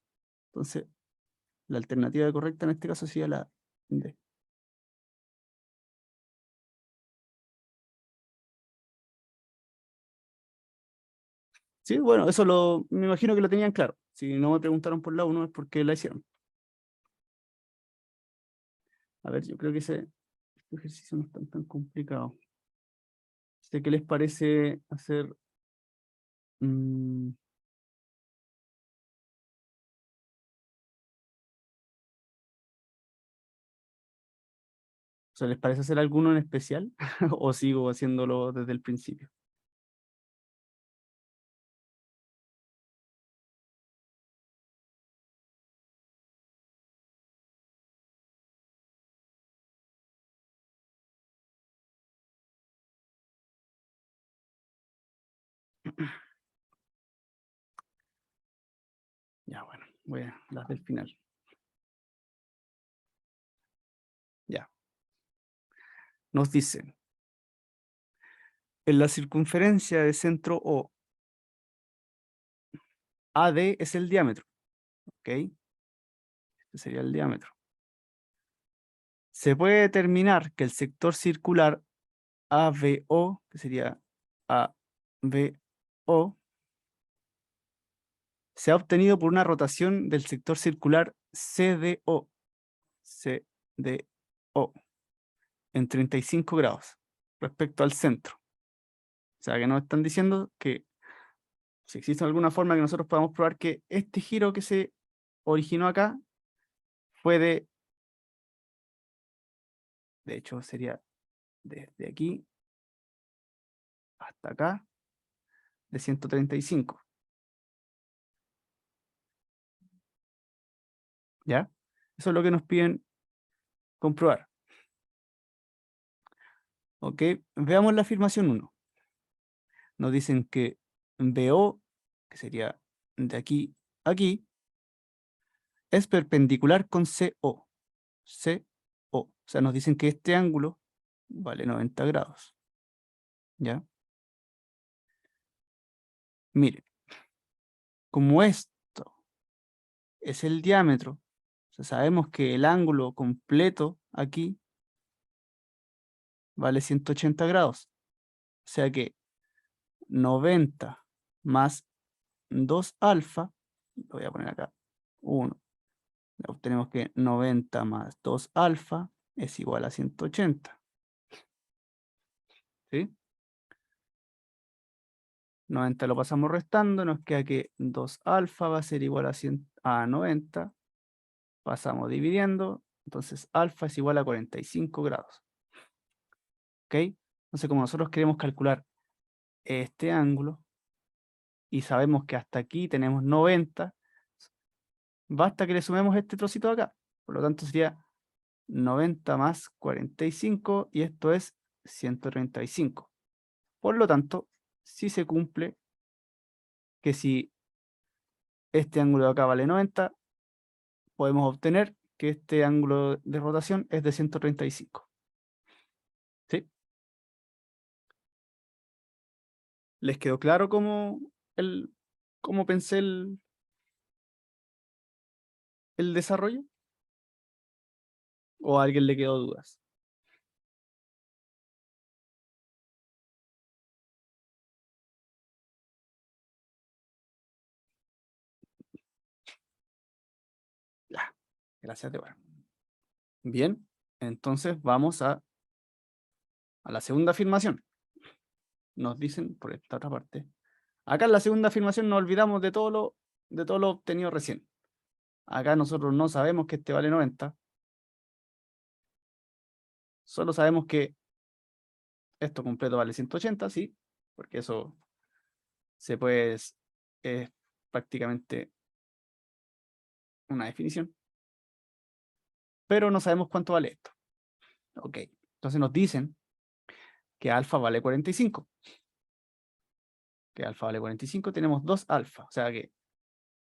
Entonces, la alternativa correcta en este caso sería la D. Sí, bueno, eso me imagino que lo tenían claro. Si no me preguntaron por la 1 es porque la hicieron. A ver, yo creo que este ejercicio no es tan complicado. ¿Qué les parece hacer? mm, o sea, ¿les parece hacer alguno en especial? ¿O sigo haciéndolo desde el principio? Ya, bueno, voy a las del final. Ya. Nos dicen, en la circunferencia de centro O, AD es el diámetro, ¿ok? Este sería el diámetro. Se puede determinar que el sector circular ABO, que sería ABO, se ha obtenido por una rotación del sector circular CDO, CDO, en 35 grados respecto al centro. O sea, que nos están diciendo que si existe alguna forma que nosotros podamos probar que este giro que se originó acá fue de hecho sería desde aquí hasta acá, de 135, ¿ya? Eso es lo que nos piden comprobar. ¿Ok? Veamos la afirmación 1. Nos dicen que BO, que sería de aquí a aquí, es perpendicular con CO. CO. O sea, nos dicen que este ángulo vale 90 grados. ¿Ya? Miren, como esto es el diámetro, o sea, sabemos que el ángulo completo aquí vale 180 grados. O sea que 90 más 2 alfa, lo voy a poner acá, 1. Obtenemos que 90 más 2 alfa es igual a 180. ¿Sí? 90 lo pasamos restando, nos queda que 2 alfa va a ser igual a 90. Pasamos dividiendo, entonces alfa es igual a 45 grados. ¿Ok? Entonces, como nosotros queremos calcular este ángulo y sabemos que hasta aquí tenemos 90, basta que le sumemos este trocito de acá. Por lo tanto, sería 90 más 45 y esto es 135. Por lo tanto, si se cumple que si este ángulo de acá vale 90, podemos obtener que este ángulo de rotación es de 135. ¿Sí? ¿Les quedó claro cómo pensé el desarrollo? ¿O a alguien le quedó dudas? Ya, gracias, Débora. Bien, entonces vamos a la segunda afirmación. Nos dicen por esta otra parte. Acá en la segunda afirmación nos olvidamos de todo lo obtenido recién. Acá nosotros no sabemos que este vale 90. Solo sabemos que esto completo vale 180, sí, porque eso se puede, es prácticamente una definición. Pero no sabemos cuánto vale esto. Ok, entonces nos dicen que alfa vale 45. Que alfa vale 45, tenemos 2 alfa. O sea que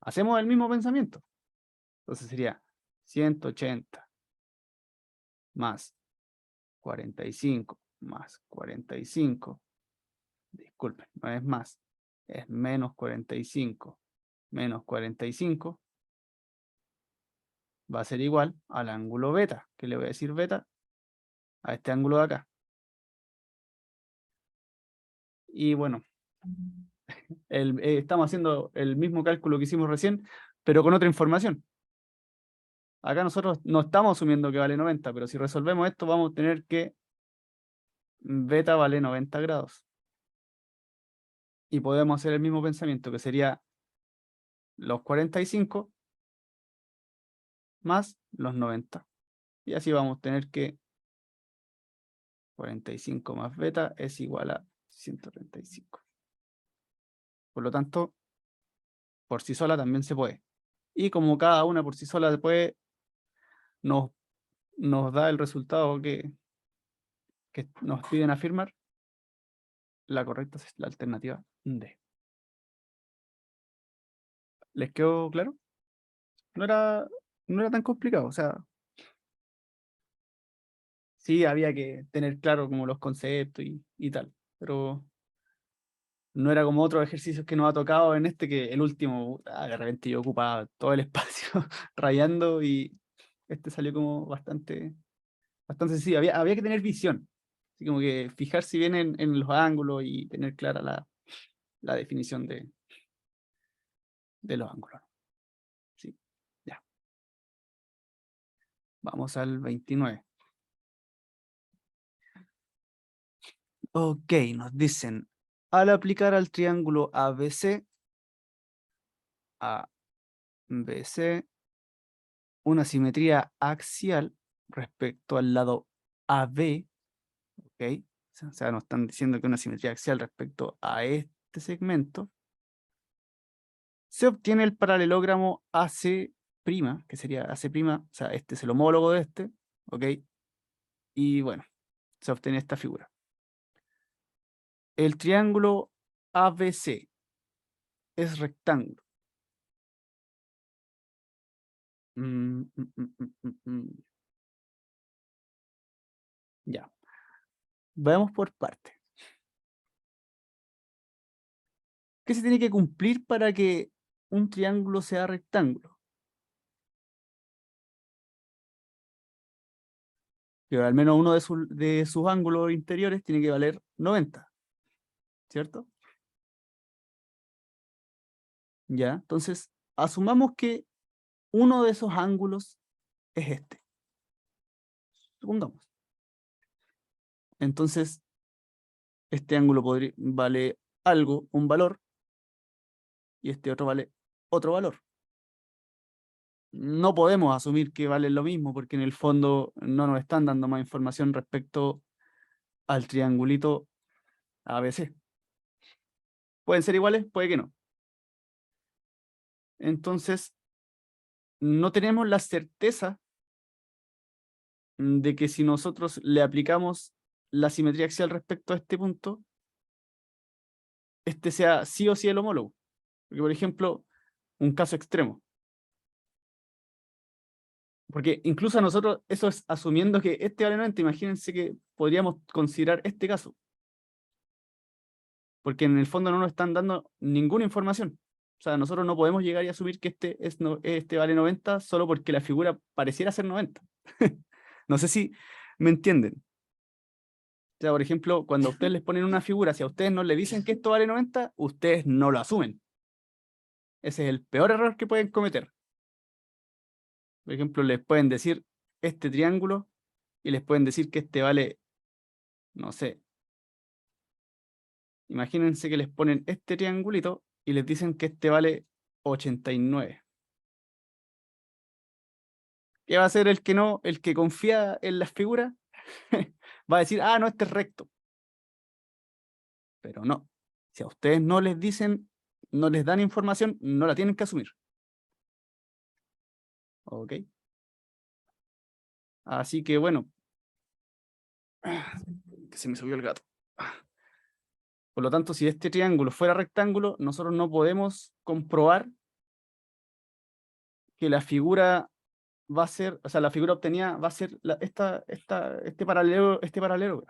hacemos el mismo pensamiento. Entonces sería 180 más 45 más 45. Disculpen, no es más. Es menos 45 menos 45. Va a ser igual al ángulo beta. ¿Qué le voy a decir beta? A este ángulo de acá. Y bueno, estamos haciendo el mismo cálculo que hicimos recién, pero con otra información. Acá nosotros no estamos asumiendo que vale 90, pero si resolvemos esto vamos a tener que beta vale 90 grados. Y podemos hacer el mismo pensamiento, que sería los 45 más los 90. Y así vamos a tener que 45 más beta es igual a 135. Por lo tanto, por sí sola también se puede. Y como cada una por sí sola se puede, nos da el resultado que nos piden afirmar. La correcta es la alternativa D. ¿Les quedó claro? No era tan complicado. O sea, sí había que tener claro como los conceptos y tal. Pero no era como otros ejercicios que nos ha tocado en este, que el último, de repente yo ocupaba todo el espacio rayando, y este salió como bastante sencillo. Había que tener visión. Así como que fijarse bien en los ángulos y tener clara la definición de los ángulos. Sí, ya. Vamos al 29. Ok, nos dicen, al aplicar al triángulo ABC, una simetría axial respecto al lado AB, ok, o sea, nos están diciendo que una simetría axial respecto a este segmento, se obtiene el paralelogramo AC', que sería AC', o sea, este es el homólogo de este, ok, y bueno, se obtiene esta figura. El triángulo ABC es rectángulo. Ya, vamos por partes. ¿Qué se tiene que cumplir para que un triángulo sea rectángulo? Que al menos uno de sus ángulos interiores tiene que valer 90, ¿cierto? Ya, entonces, asumamos que uno de esos ángulos es este. Supongamos. Entonces, este ángulo vale algo, un valor, y este otro vale otro valor. No podemos asumir que valen lo mismo, porque en el fondo no nos están dando más información respecto al triangulito ABC. ¿Pueden ser iguales? Puede que no. Entonces, no tenemos la certeza de que si nosotros le aplicamos la simetría axial respecto a este punto, este sea sí o sí el homólogo. Porque, por ejemplo, un caso extremo. Porque incluso a nosotros, eso es asumiendo que este vale 90, imagínense que podríamos considerar este caso. Porque en el fondo no nos están dando ninguna información. O sea, nosotros no podemos llegar y asumir que este vale 90 solo porque la figura pareciera ser 90. No sé si me entienden. O sea, por ejemplo, cuando a ustedes les ponen una figura, si a ustedes no le dicen que esto vale 90, ustedes no lo asumen. Ese es el peor error que pueden cometer. Por ejemplo, les pueden decir este triángulo y les pueden decir que este vale, no sé. Imagínense que les ponen este triangulito y les dicen que este vale 89. ¿Qué va a hacer el que no, el que confía en las figuras? Va a decir, ah, no, este es recto. Pero no. Si a ustedes no les dicen, no les dan información, no la tienen que asumir. ¿Ok? Así que bueno, que se me subió el gato. Por lo tanto, si este triángulo fuera rectángulo, nosotros no podemos comprobar que la figura va a ser, o sea, la figura obtenida va a ser este paralelo.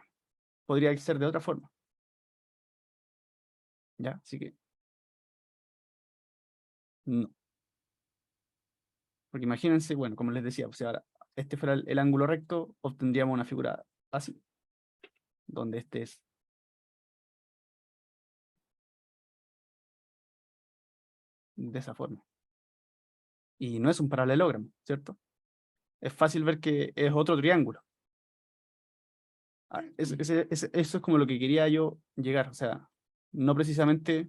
Podría ser de otra forma. ¿Ya? Así que no. Porque imagínense, bueno, como les decía, si ahora este fuera el ángulo recto, obtendríamos una figura así, donde este es de esa forma. Y no es un paralelogramo, ¿cierto? Es fácil ver que es otro triángulo. Eso es como lo que quería yo llegar. O sea, no precisamente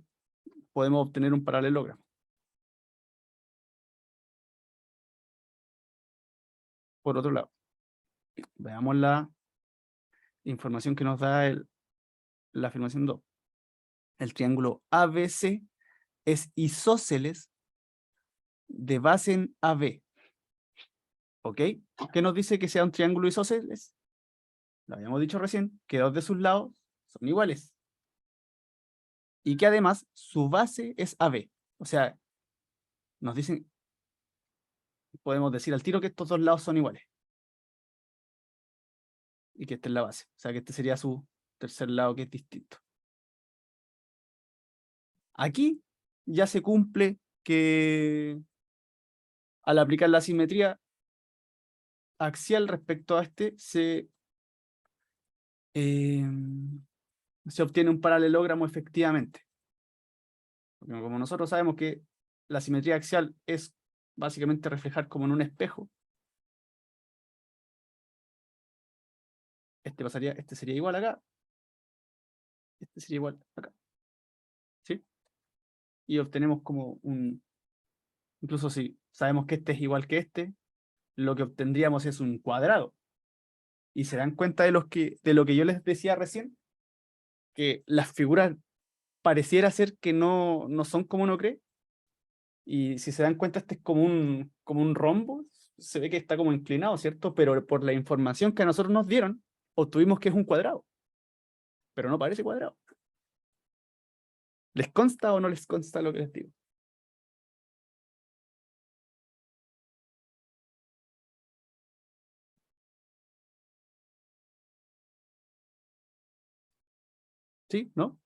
podemos obtener un paralelogramo. Por otro lado, veamos la información que nos da la afirmación 2. El triángulo ABC es isósceles de base en AB. ¿Ok? ¿Qué nos dice que sea un triángulo isósceles? Lo habíamos dicho recién, que dos de sus lados son iguales. Y que además su base es AB. O sea, nos dicen, podemos decir al tiro que estos dos lados son iguales. Y que esta es la base. O sea, que este sería su tercer lado que es distinto. Aquí ya se cumple que al aplicar la simetría axial respecto a este, se obtiene un paralelogramo efectivamente. Porque como nosotros sabemos que la simetría axial es básicamente reflejar como en un espejo, este sería igual acá, este sería igual acá, ¿sí? Y obtenemos como incluso si sabemos que este es igual que este, lo que obtendríamos es un cuadrado. Y se dan cuenta de lo que yo les decía recién, que las figuras pareciera ser que no son como uno cree. Y si se dan cuenta, este es como un rombo, se ve que está como inclinado, ¿cierto? Pero por la información que a nosotros nos dieron, obtuvimos que es un cuadrado, pero no parece cuadrado. ¿Les consta o no les consta lo que les digo? ¿Sí? ¿No?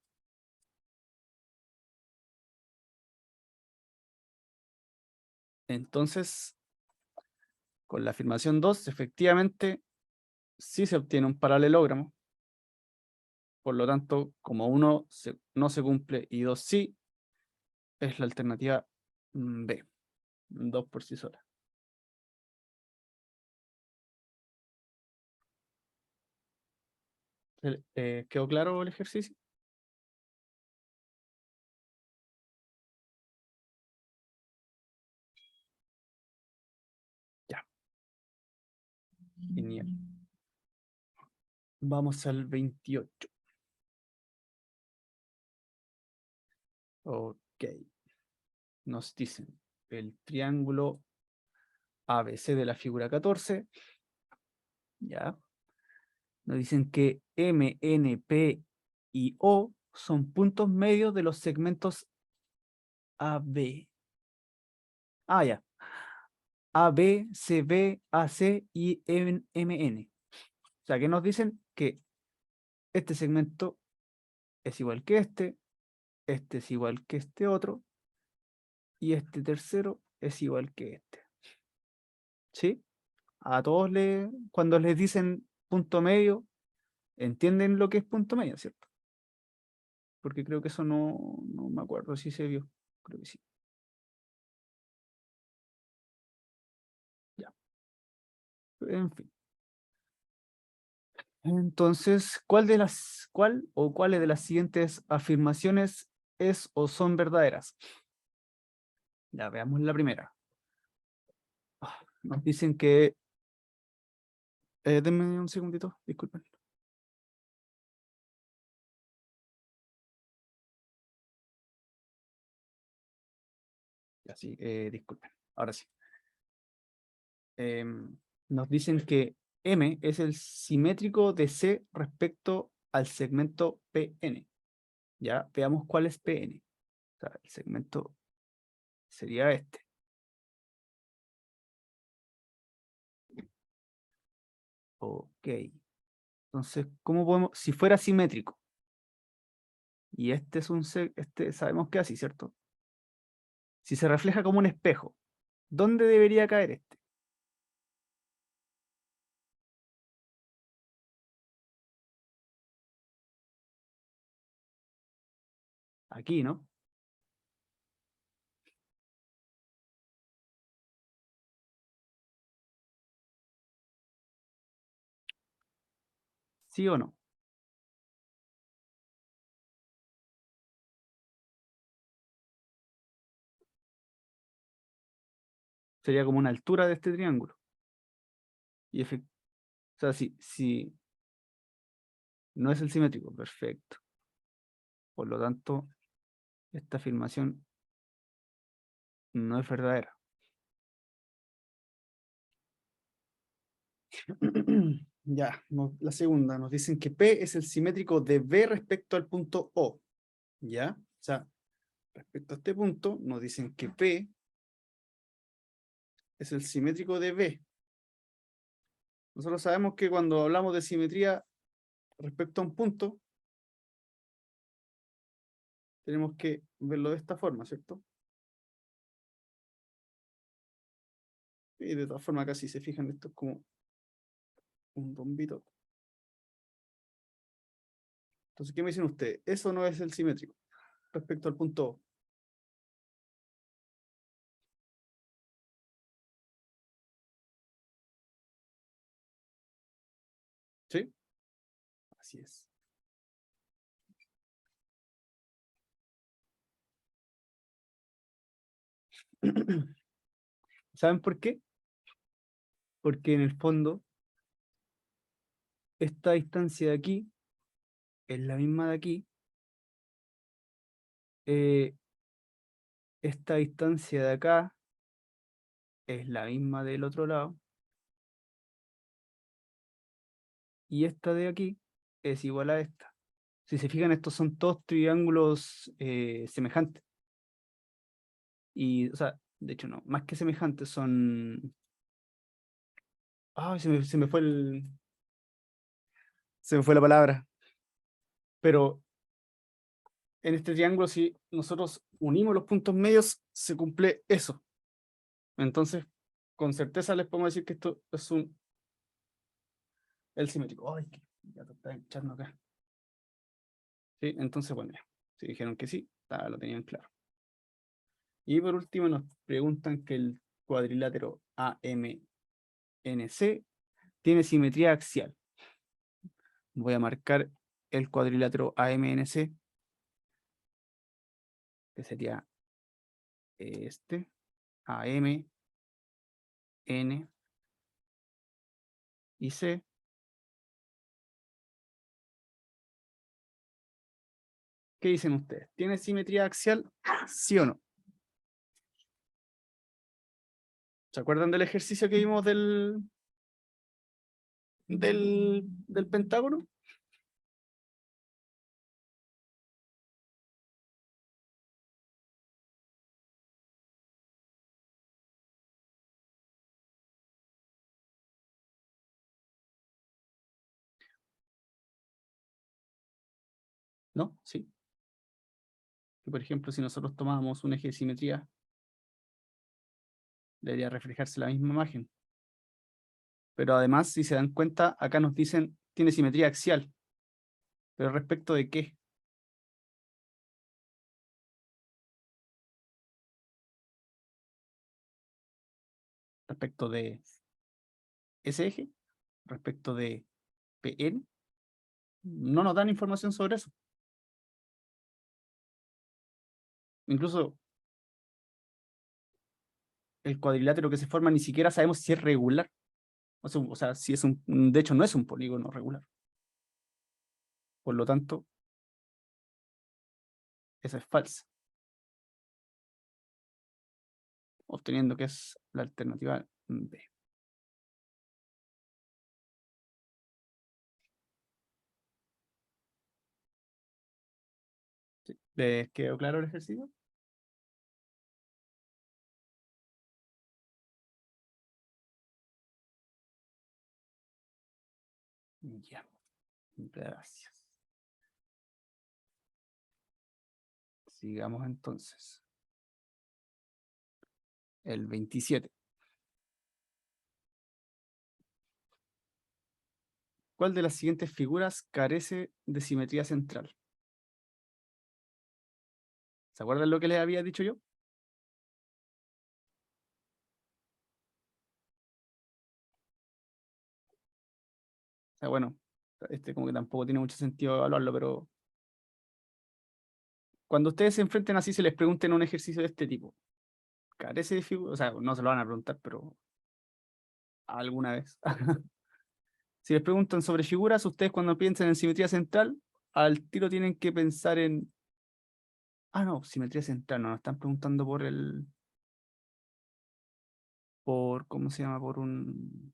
Entonces, con la afirmación 2, efectivamente, sí se obtiene un paralelogramo. Por lo tanto, como no se cumple y 2 sí, es la alternativa B. 2 por sí sola. ¿Quedó claro el ejercicio? Ya, genial. Vamos al 28. Ok. Nos dicen el triángulo ABC de la figura 14. Ya. Nos dicen que M, N, P y O son puntos medios de los segmentos AB. Ah, ya. AB, CB, AC y MN. O sea, que nos dicen que este segmento es igual que este es igual que este otro, y este tercero es igual que este. ¿Sí? A todos cuando les dicen punto medio, entienden lo que es punto medio, ¿cierto? Porque creo que eso no me acuerdo si se vio. Creo que sí. Ya. En fin. Entonces, ¿cuáles de las siguientes afirmaciones es o son verdaderas? Ya veamos la primera. Nos dicen que... denme un segundito, disculpen. Ya sí, disculpen. Ahora sí. Nos dicen que M es el simétrico de C respecto al segmento PN. Ya, veamos cuál es PN. O sea, el segmento sería este. Ok. Entonces, ¿cómo podemos, si fuera simétrico, y este es este sabemos que es así, ¿cierto? Si se refleja como un espejo, ¿dónde debería caer este? Aquí, ¿no? ¿Sí o no? Sería como una altura de este triángulo. Y o sea, si no es el simétrico, perfecto. Por lo tanto, esta afirmación no es verdadera. Ya, la segunda, nos dicen que P es el simétrico de B respecto al punto O. ¿Ya? O sea, respecto a este punto, nos dicen que P es el simétrico de B. Nosotros sabemos que cuando hablamos de simetría respecto a un punto, tenemos que verlo de esta forma, ¿cierto? Y de todas formas, acá si se fijan, esto es como un bombito. Entonces, ¿qué me dicen ustedes? Eso no es el simétrico respecto al punto O. ¿Sí? Así es. ¿Saben por qué? Porque en el fondo, esta distancia de aquí es la misma de aquí. eh, esta distancia de acá es la misma del otro lado. Y esta de aquí es igual a esta. Si se fijan, estos son todos triángulos semejantes. Y, o sea, de hecho no, más que semejantes son... Ay, se me fue la palabra. Pero en este triángulo, si nosotros unimos los puntos medios, se cumple eso. Entonces, con certeza les podemos decir que esto es el simétrico. Ay, que ya te está echando acá. ¿Sí? Entonces, bueno, ya. Si dijeron que sí, lo tenían claro. Y por último nos preguntan que el cuadrilátero AMNC tiene simetría axial. Voy a marcar el cuadrilátero AMNC, que sería este, AM, N y C. ¿Qué dicen ustedes? ¿Tiene simetría axial? ¿Sí o no? ¿Se acuerdan del ejercicio que vimos del pentágono? ¿No? Sí. Que, por ejemplo, si nosotros tomamos un eje de simetría, debería reflejarse la misma imagen. Pero además, si se dan cuenta, acá nos dicen tiene simetría axial. ¿Pero respecto de qué? ¿Respecto de ese eje? ¿Respecto de PN? No nos dan información sobre eso. Incluso el cuadrilátero que se forma ni siquiera sabemos si es regular. O sea, si es de hecho no es un polígono regular. Por lo tanto, esa es falsa, obteniendo que es la alternativa B. ¿Sí? ¿Les quedó claro el ejercicio? Ya, gracias. Sigamos entonces. El 27. ¿Cuál de las siguientes figuras carece de simetría central? ¿Se acuerdan lo que les había dicho yo? O sea, bueno, como que tampoco tiene mucho sentido evaluarlo, pero cuando ustedes se enfrenten así, se les pregunten un ejercicio de este tipo. ¿Carece de figura? O sea, no se lo van a preguntar, pero alguna vez. Si les preguntan sobre figuras, ustedes cuando piensen en simetría central, al tiro tienen que pensar en... Ah, no, simetría central, no, nos están preguntando por ¿cómo se llama? Por un...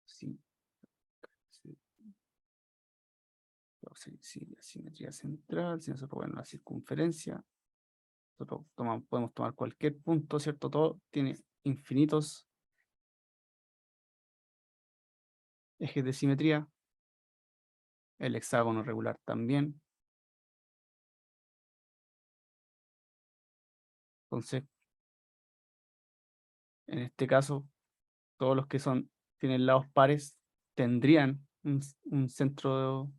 Sí, sí, sí, la simetría central, si nosotros, bueno, la circunferencia, nosotros podemos tomar cualquier punto, ¿cierto? Todo tiene infinitos ejes de simetría, el hexágono regular también. Entonces, en este caso, todos los que tienen lados pares tendrían un centro,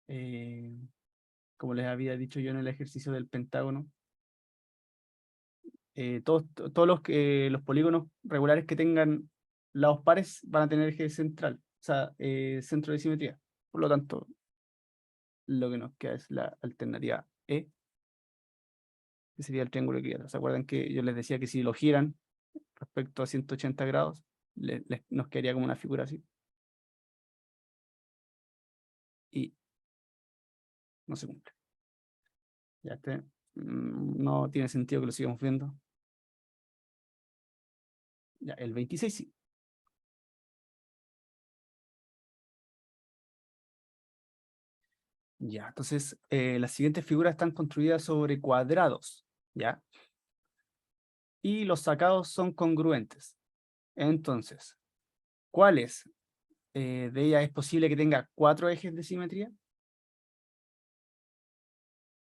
eh, como les había dicho yo en el ejercicio del pentágono. Todos los polígonos regulares que tengan lados pares van a tener eje central, o sea, centro de simetría. Por lo tanto, lo que nos queda es la alternativa E, que sería el triángulo equilátero. ¿Se acuerdan que yo les decía que si lo giran respecto a 180 grados, nos quedaría como una figura así? Y no se cumple. Ya no tiene sentido que lo sigamos viendo. Ya, el 26 sí. Ya, entonces las siguientes figuras están construidas sobre cuadrados, ¿ya? Y los sacados son congruentes. Entonces, ¿cuáles de ellas es posible que tenga 4 ejes de simetría?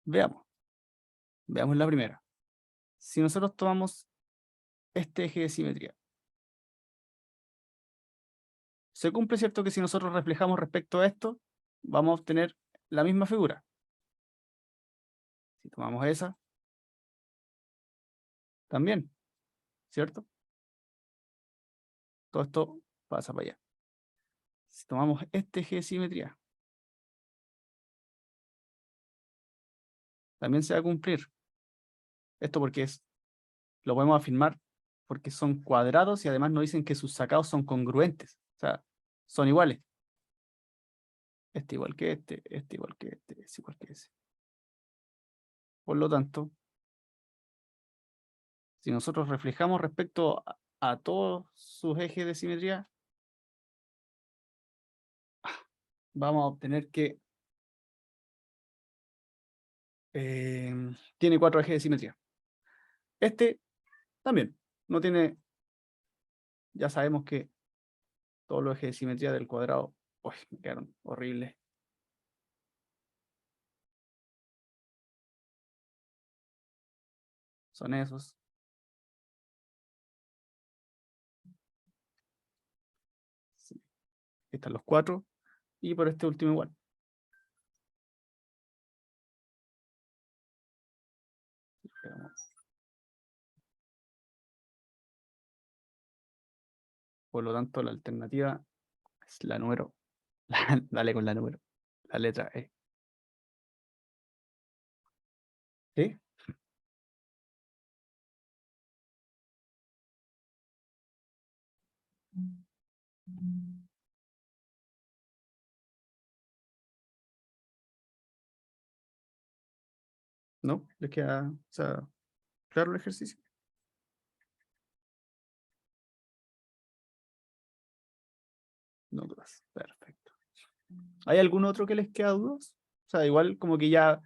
Veamos. Veamos la primera. Si nosotros tomamos este eje de simetría, se cumple, ¿cierto? Que si nosotros reflejamos respecto a esto, vamos a obtener la misma figura. Si tomamos esa, también, ¿cierto? Todo esto pasa para allá. Si tomamos este eje de simetría, también se va a cumplir. Esto porque lo podemos afirmar porque son cuadrados y además nos dicen que sus sacados son congruentes. O sea, son iguales. Este igual que este igual que este, es igual que ese. Por lo tanto, si nosotros reflejamos respecto a todos sus ejes de simetría, vamos a obtener que tiene 4 ejes de simetría. Este también no tiene, ya sabemos que todos los ejes de simetría del cuadrado, uy, me quedaron horribles. Son esos. Sí, aquí están los 4. Y por este último igual. Por lo tanto, la alternativa es la número. Dale con la número. La letra E. ¿Sí? ¿No? ¿Les queda, o sea, claro el ejercicio? No dudas. Perfecto. ¿Hay algún otro que les queda dudas? O sea, igual como que ya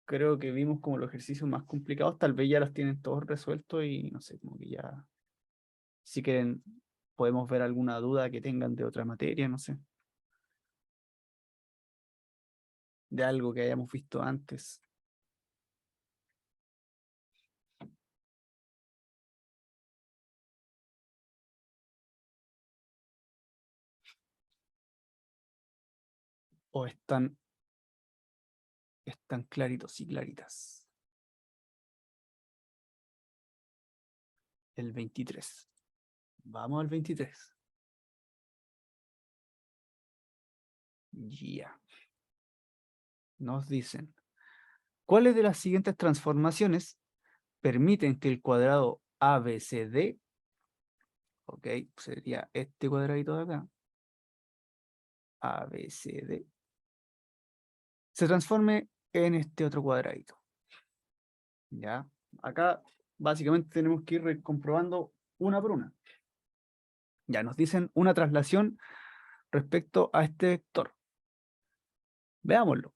creo que vimos como los ejercicios más complicados, tal vez ya los tienen todos resueltos y no sé, como que ya, si quieren podemos ver alguna duda que tengan de otra materia, no sé. De algo que hayamos visto antes. O están claritos y claritas. El 23. Vamos al 23. Ya. Nos dicen, ¿cuáles de las siguientes transformaciones permiten que el cuadrado ABCD, ok, sería este cuadradito de acá, ABCD, se transforme en este otro cuadradito? Ya. Acá básicamente tenemos que ir comprobando una por una. Ya nos dicen una traslación respecto a este vector. Veámoslo.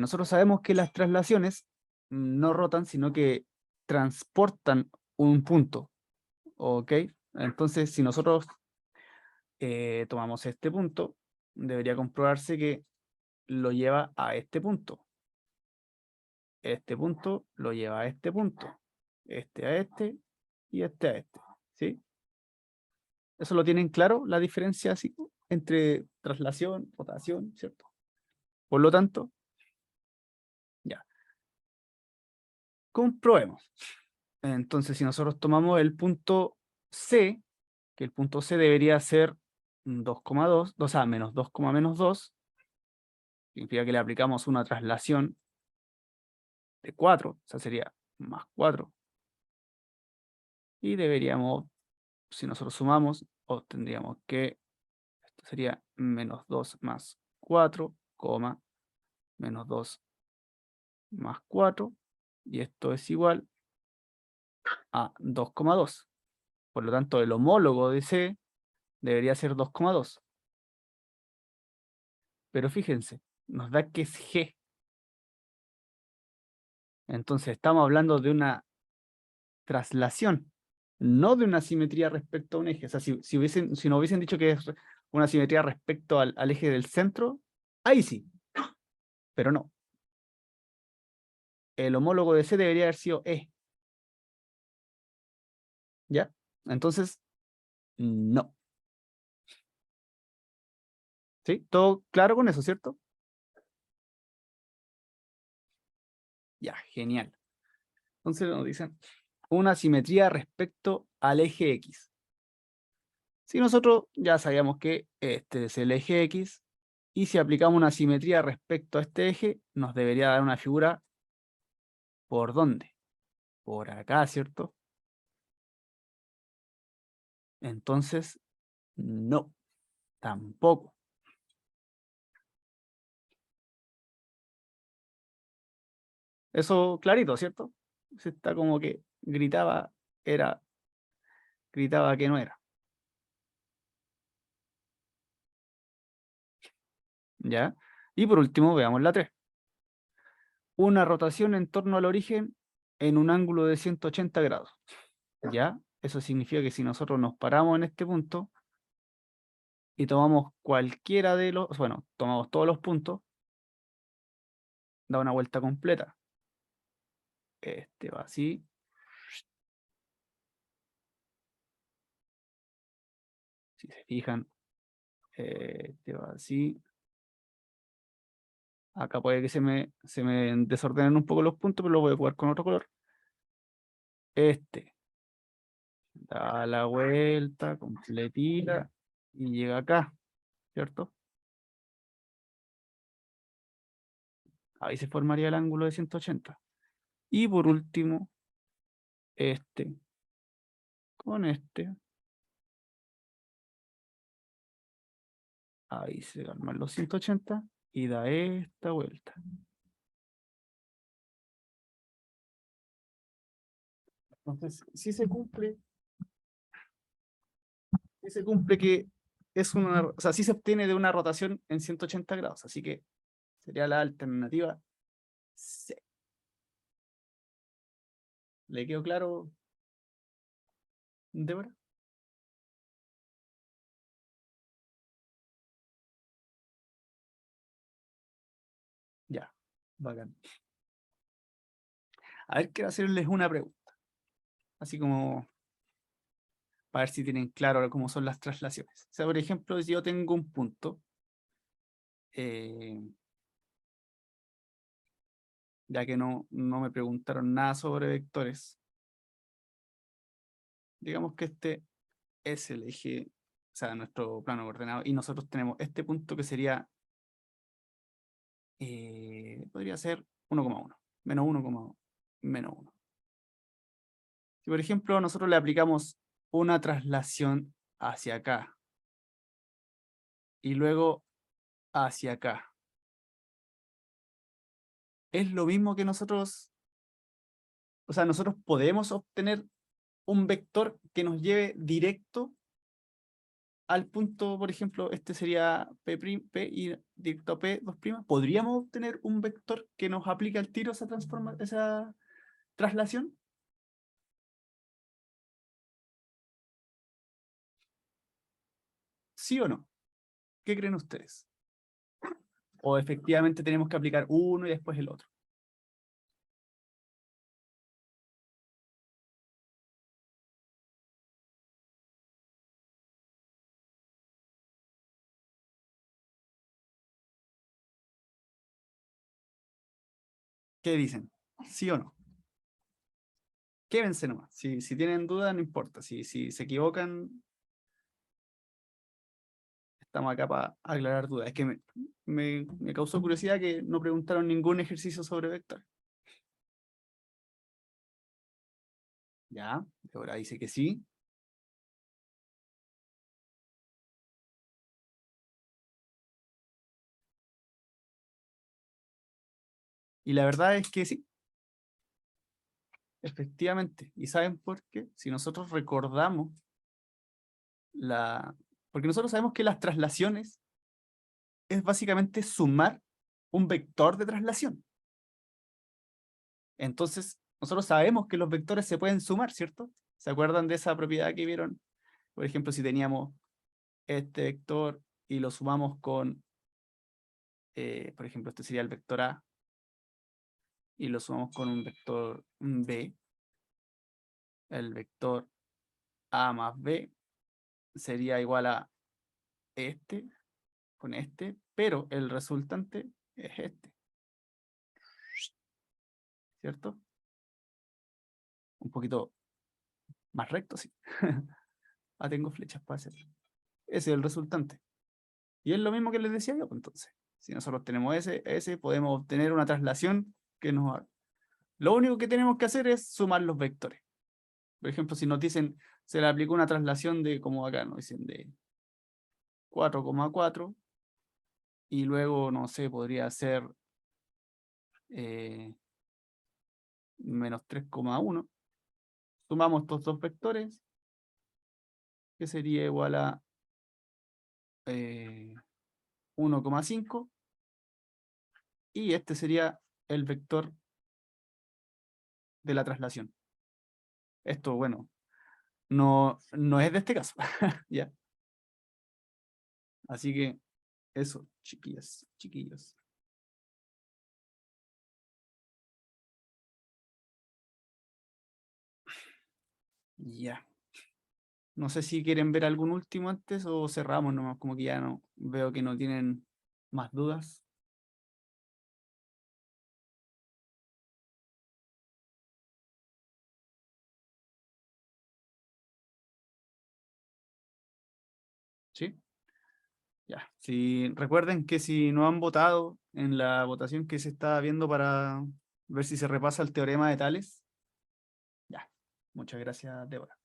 Nosotros sabemos que las traslaciones no rotan, sino que transportan un punto. ¿Ok? Entonces, si nosotros tomamos este punto, debería comprobarse que lo lleva a este punto. Este punto lo lleva a este punto. Este a este y este a este. ¿Sí? ¿Eso lo tienen claro? La diferencia así, entre traslación, rotación, ¿cierto? Por lo tanto, ya. Comprobemos. Entonces, si nosotros tomamos el punto C, que el punto C debería ser 2,2, o sea, menos 2, menos 2, significa que le aplicamos una traslación de 4, o sea, sería más 4. Y deberíamos, si nosotros sumamos, obtendríamos que esto sería menos 2 más 4, menos 2 más 4, y esto es igual a 2,2. Por lo tanto, el homólogo de C debería ser 2,2. Pero fíjense, nos da que es G. Entonces estamos hablando de una traslación, no de una simetría respecto a un eje. O sea, si nos hubiesen dicho que es una simetría respecto al eje del centro, ahí sí, pero no. El homólogo de C debería haber sido E. ¿Ya? Entonces, no. ¿Sí? ¿Todo claro con eso, cierto? Ya, genial. Entonces nos dicen una simetría respecto al eje X. Si nosotros ya sabíamos que este es el eje X, y si aplicamos una simetría respecto a este eje, nos debería dar una figura, ¿por dónde? Por acá, ¿cierto? Entonces, no, tampoco. Eso clarito, ¿cierto? Se está como que gritaba que no era. ¿Ya? Y por último, veamos la 3. Una rotación en torno al origen en un ángulo de 180 grados. ¿Ya? Eso significa que si nosotros nos paramos en este punto y tomamos cualquiera de los, bueno, tomamos todos los puntos, da una vuelta completa. Este va así. Si se fijan, este va así. Acá puede que se me desordenen un poco los puntos, pero lo voy a jugar con otro color. Este da la vuelta completita y llega acá, ¿cierto? Ahí se formaría el ángulo de 180. Y por último, este con este. Ahí se arman los 180 y da esta vuelta. Entonces, si se cumple que es una, o sea, sí se obtiene de una rotación en 180 grados, así que sería la alternativa C. ¿Le quedó claro? Débora. Ya, bacán. A ver, quiero hacerles una pregunta, así como para ver si tienen claro cómo son las traslaciones. O sea, por ejemplo, si yo tengo un punto, ya que no me preguntaron nada sobre vectores, digamos que este es el eje, o sea, nuestro plano coordenado, y nosotros tenemos este punto que sería, podría ser 1,1, menos 1, menos 1. Si por ejemplo nosotros le aplicamos una traslación hacia acá y luego hacia acá, es lo mismo que nosotros, o sea, nosotros podemos obtener un vector que nos lleve directo al punto, por ejemplo, este sería P' y directo a P, 2'. ¿Podríamos obtener un vector que nos aplique al tiro esa traslación? ¿Sí o no? ¿Qué creen ustedes? ¿O efectivamente tenemos que aplicar uno y después el otro? ¿Qué dicen? ¿Sí o no? Quédense nomás. Si tienen dudas, no importa. Si se equivocan, estamos acá para aclarar dudas. Es que me causó curiosidad que no preguntaron ningún ejercicio sobre vectores. Ya, ahora dice que sí. Y la verdad es que sí, efectivamente. ¿Y saben por qué? Si nosotros recordamos porque nosotros sabemos que las traslaciones es básicamente sumar un vector de traslación. Entonces, nosotros sabemos que los vectores se pueden sumar, ¿cierto? ¿Se acuerdan de esa propiedad que vieron? Por ejemplo, si teníamos este vector y lo sumamos con, por ejemplo, este sería el vector A, y lo sumamos con un vector B, el vector A más B sería igual a este con este, pero el resultante es este, ¿cierto? Un poquito más recto, sí. Ah, tengo flechas para hacer. Ese es el resultante. Y es lo mismo que les decía yo, pues, entonces. Si nosotros tenemos ese, podemos obtener una traslación que nos haga. Lo único que tenemos que hacer es sumar los vectores. Por ejemplo, si nos dicen, se le aplicó una traslación de, como acá nos dicen, de 4,4, y luego, no sé, podría ser eh, menos 3,1. Sumamos estos dos vectores, que sería igual a 1,5, y este sería el vector de la traslación. Esto, bueno, no es de este caso. ¿Ya? Así que eso, chiquillas, chiquillos. Ya. No sé si quieren ver algún último antes o cerramos nomás, como que ya no veo que no tienen más dudas. ¿Sí? Ya. Si recuerden que si no han votado en la votación que se está viendo para ver si se repasa el teorema de Tales. Ya. Muchas gracias, Débora.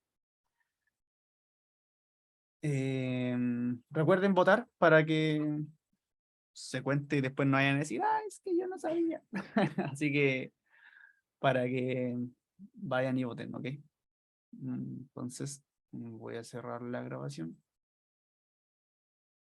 Recuerden votar para que se cuente y después no vayan a decir, ah, es que yo no sabía. Así que para que vayan y voten, ¿ok? Entonces voy a cerrar la grabación.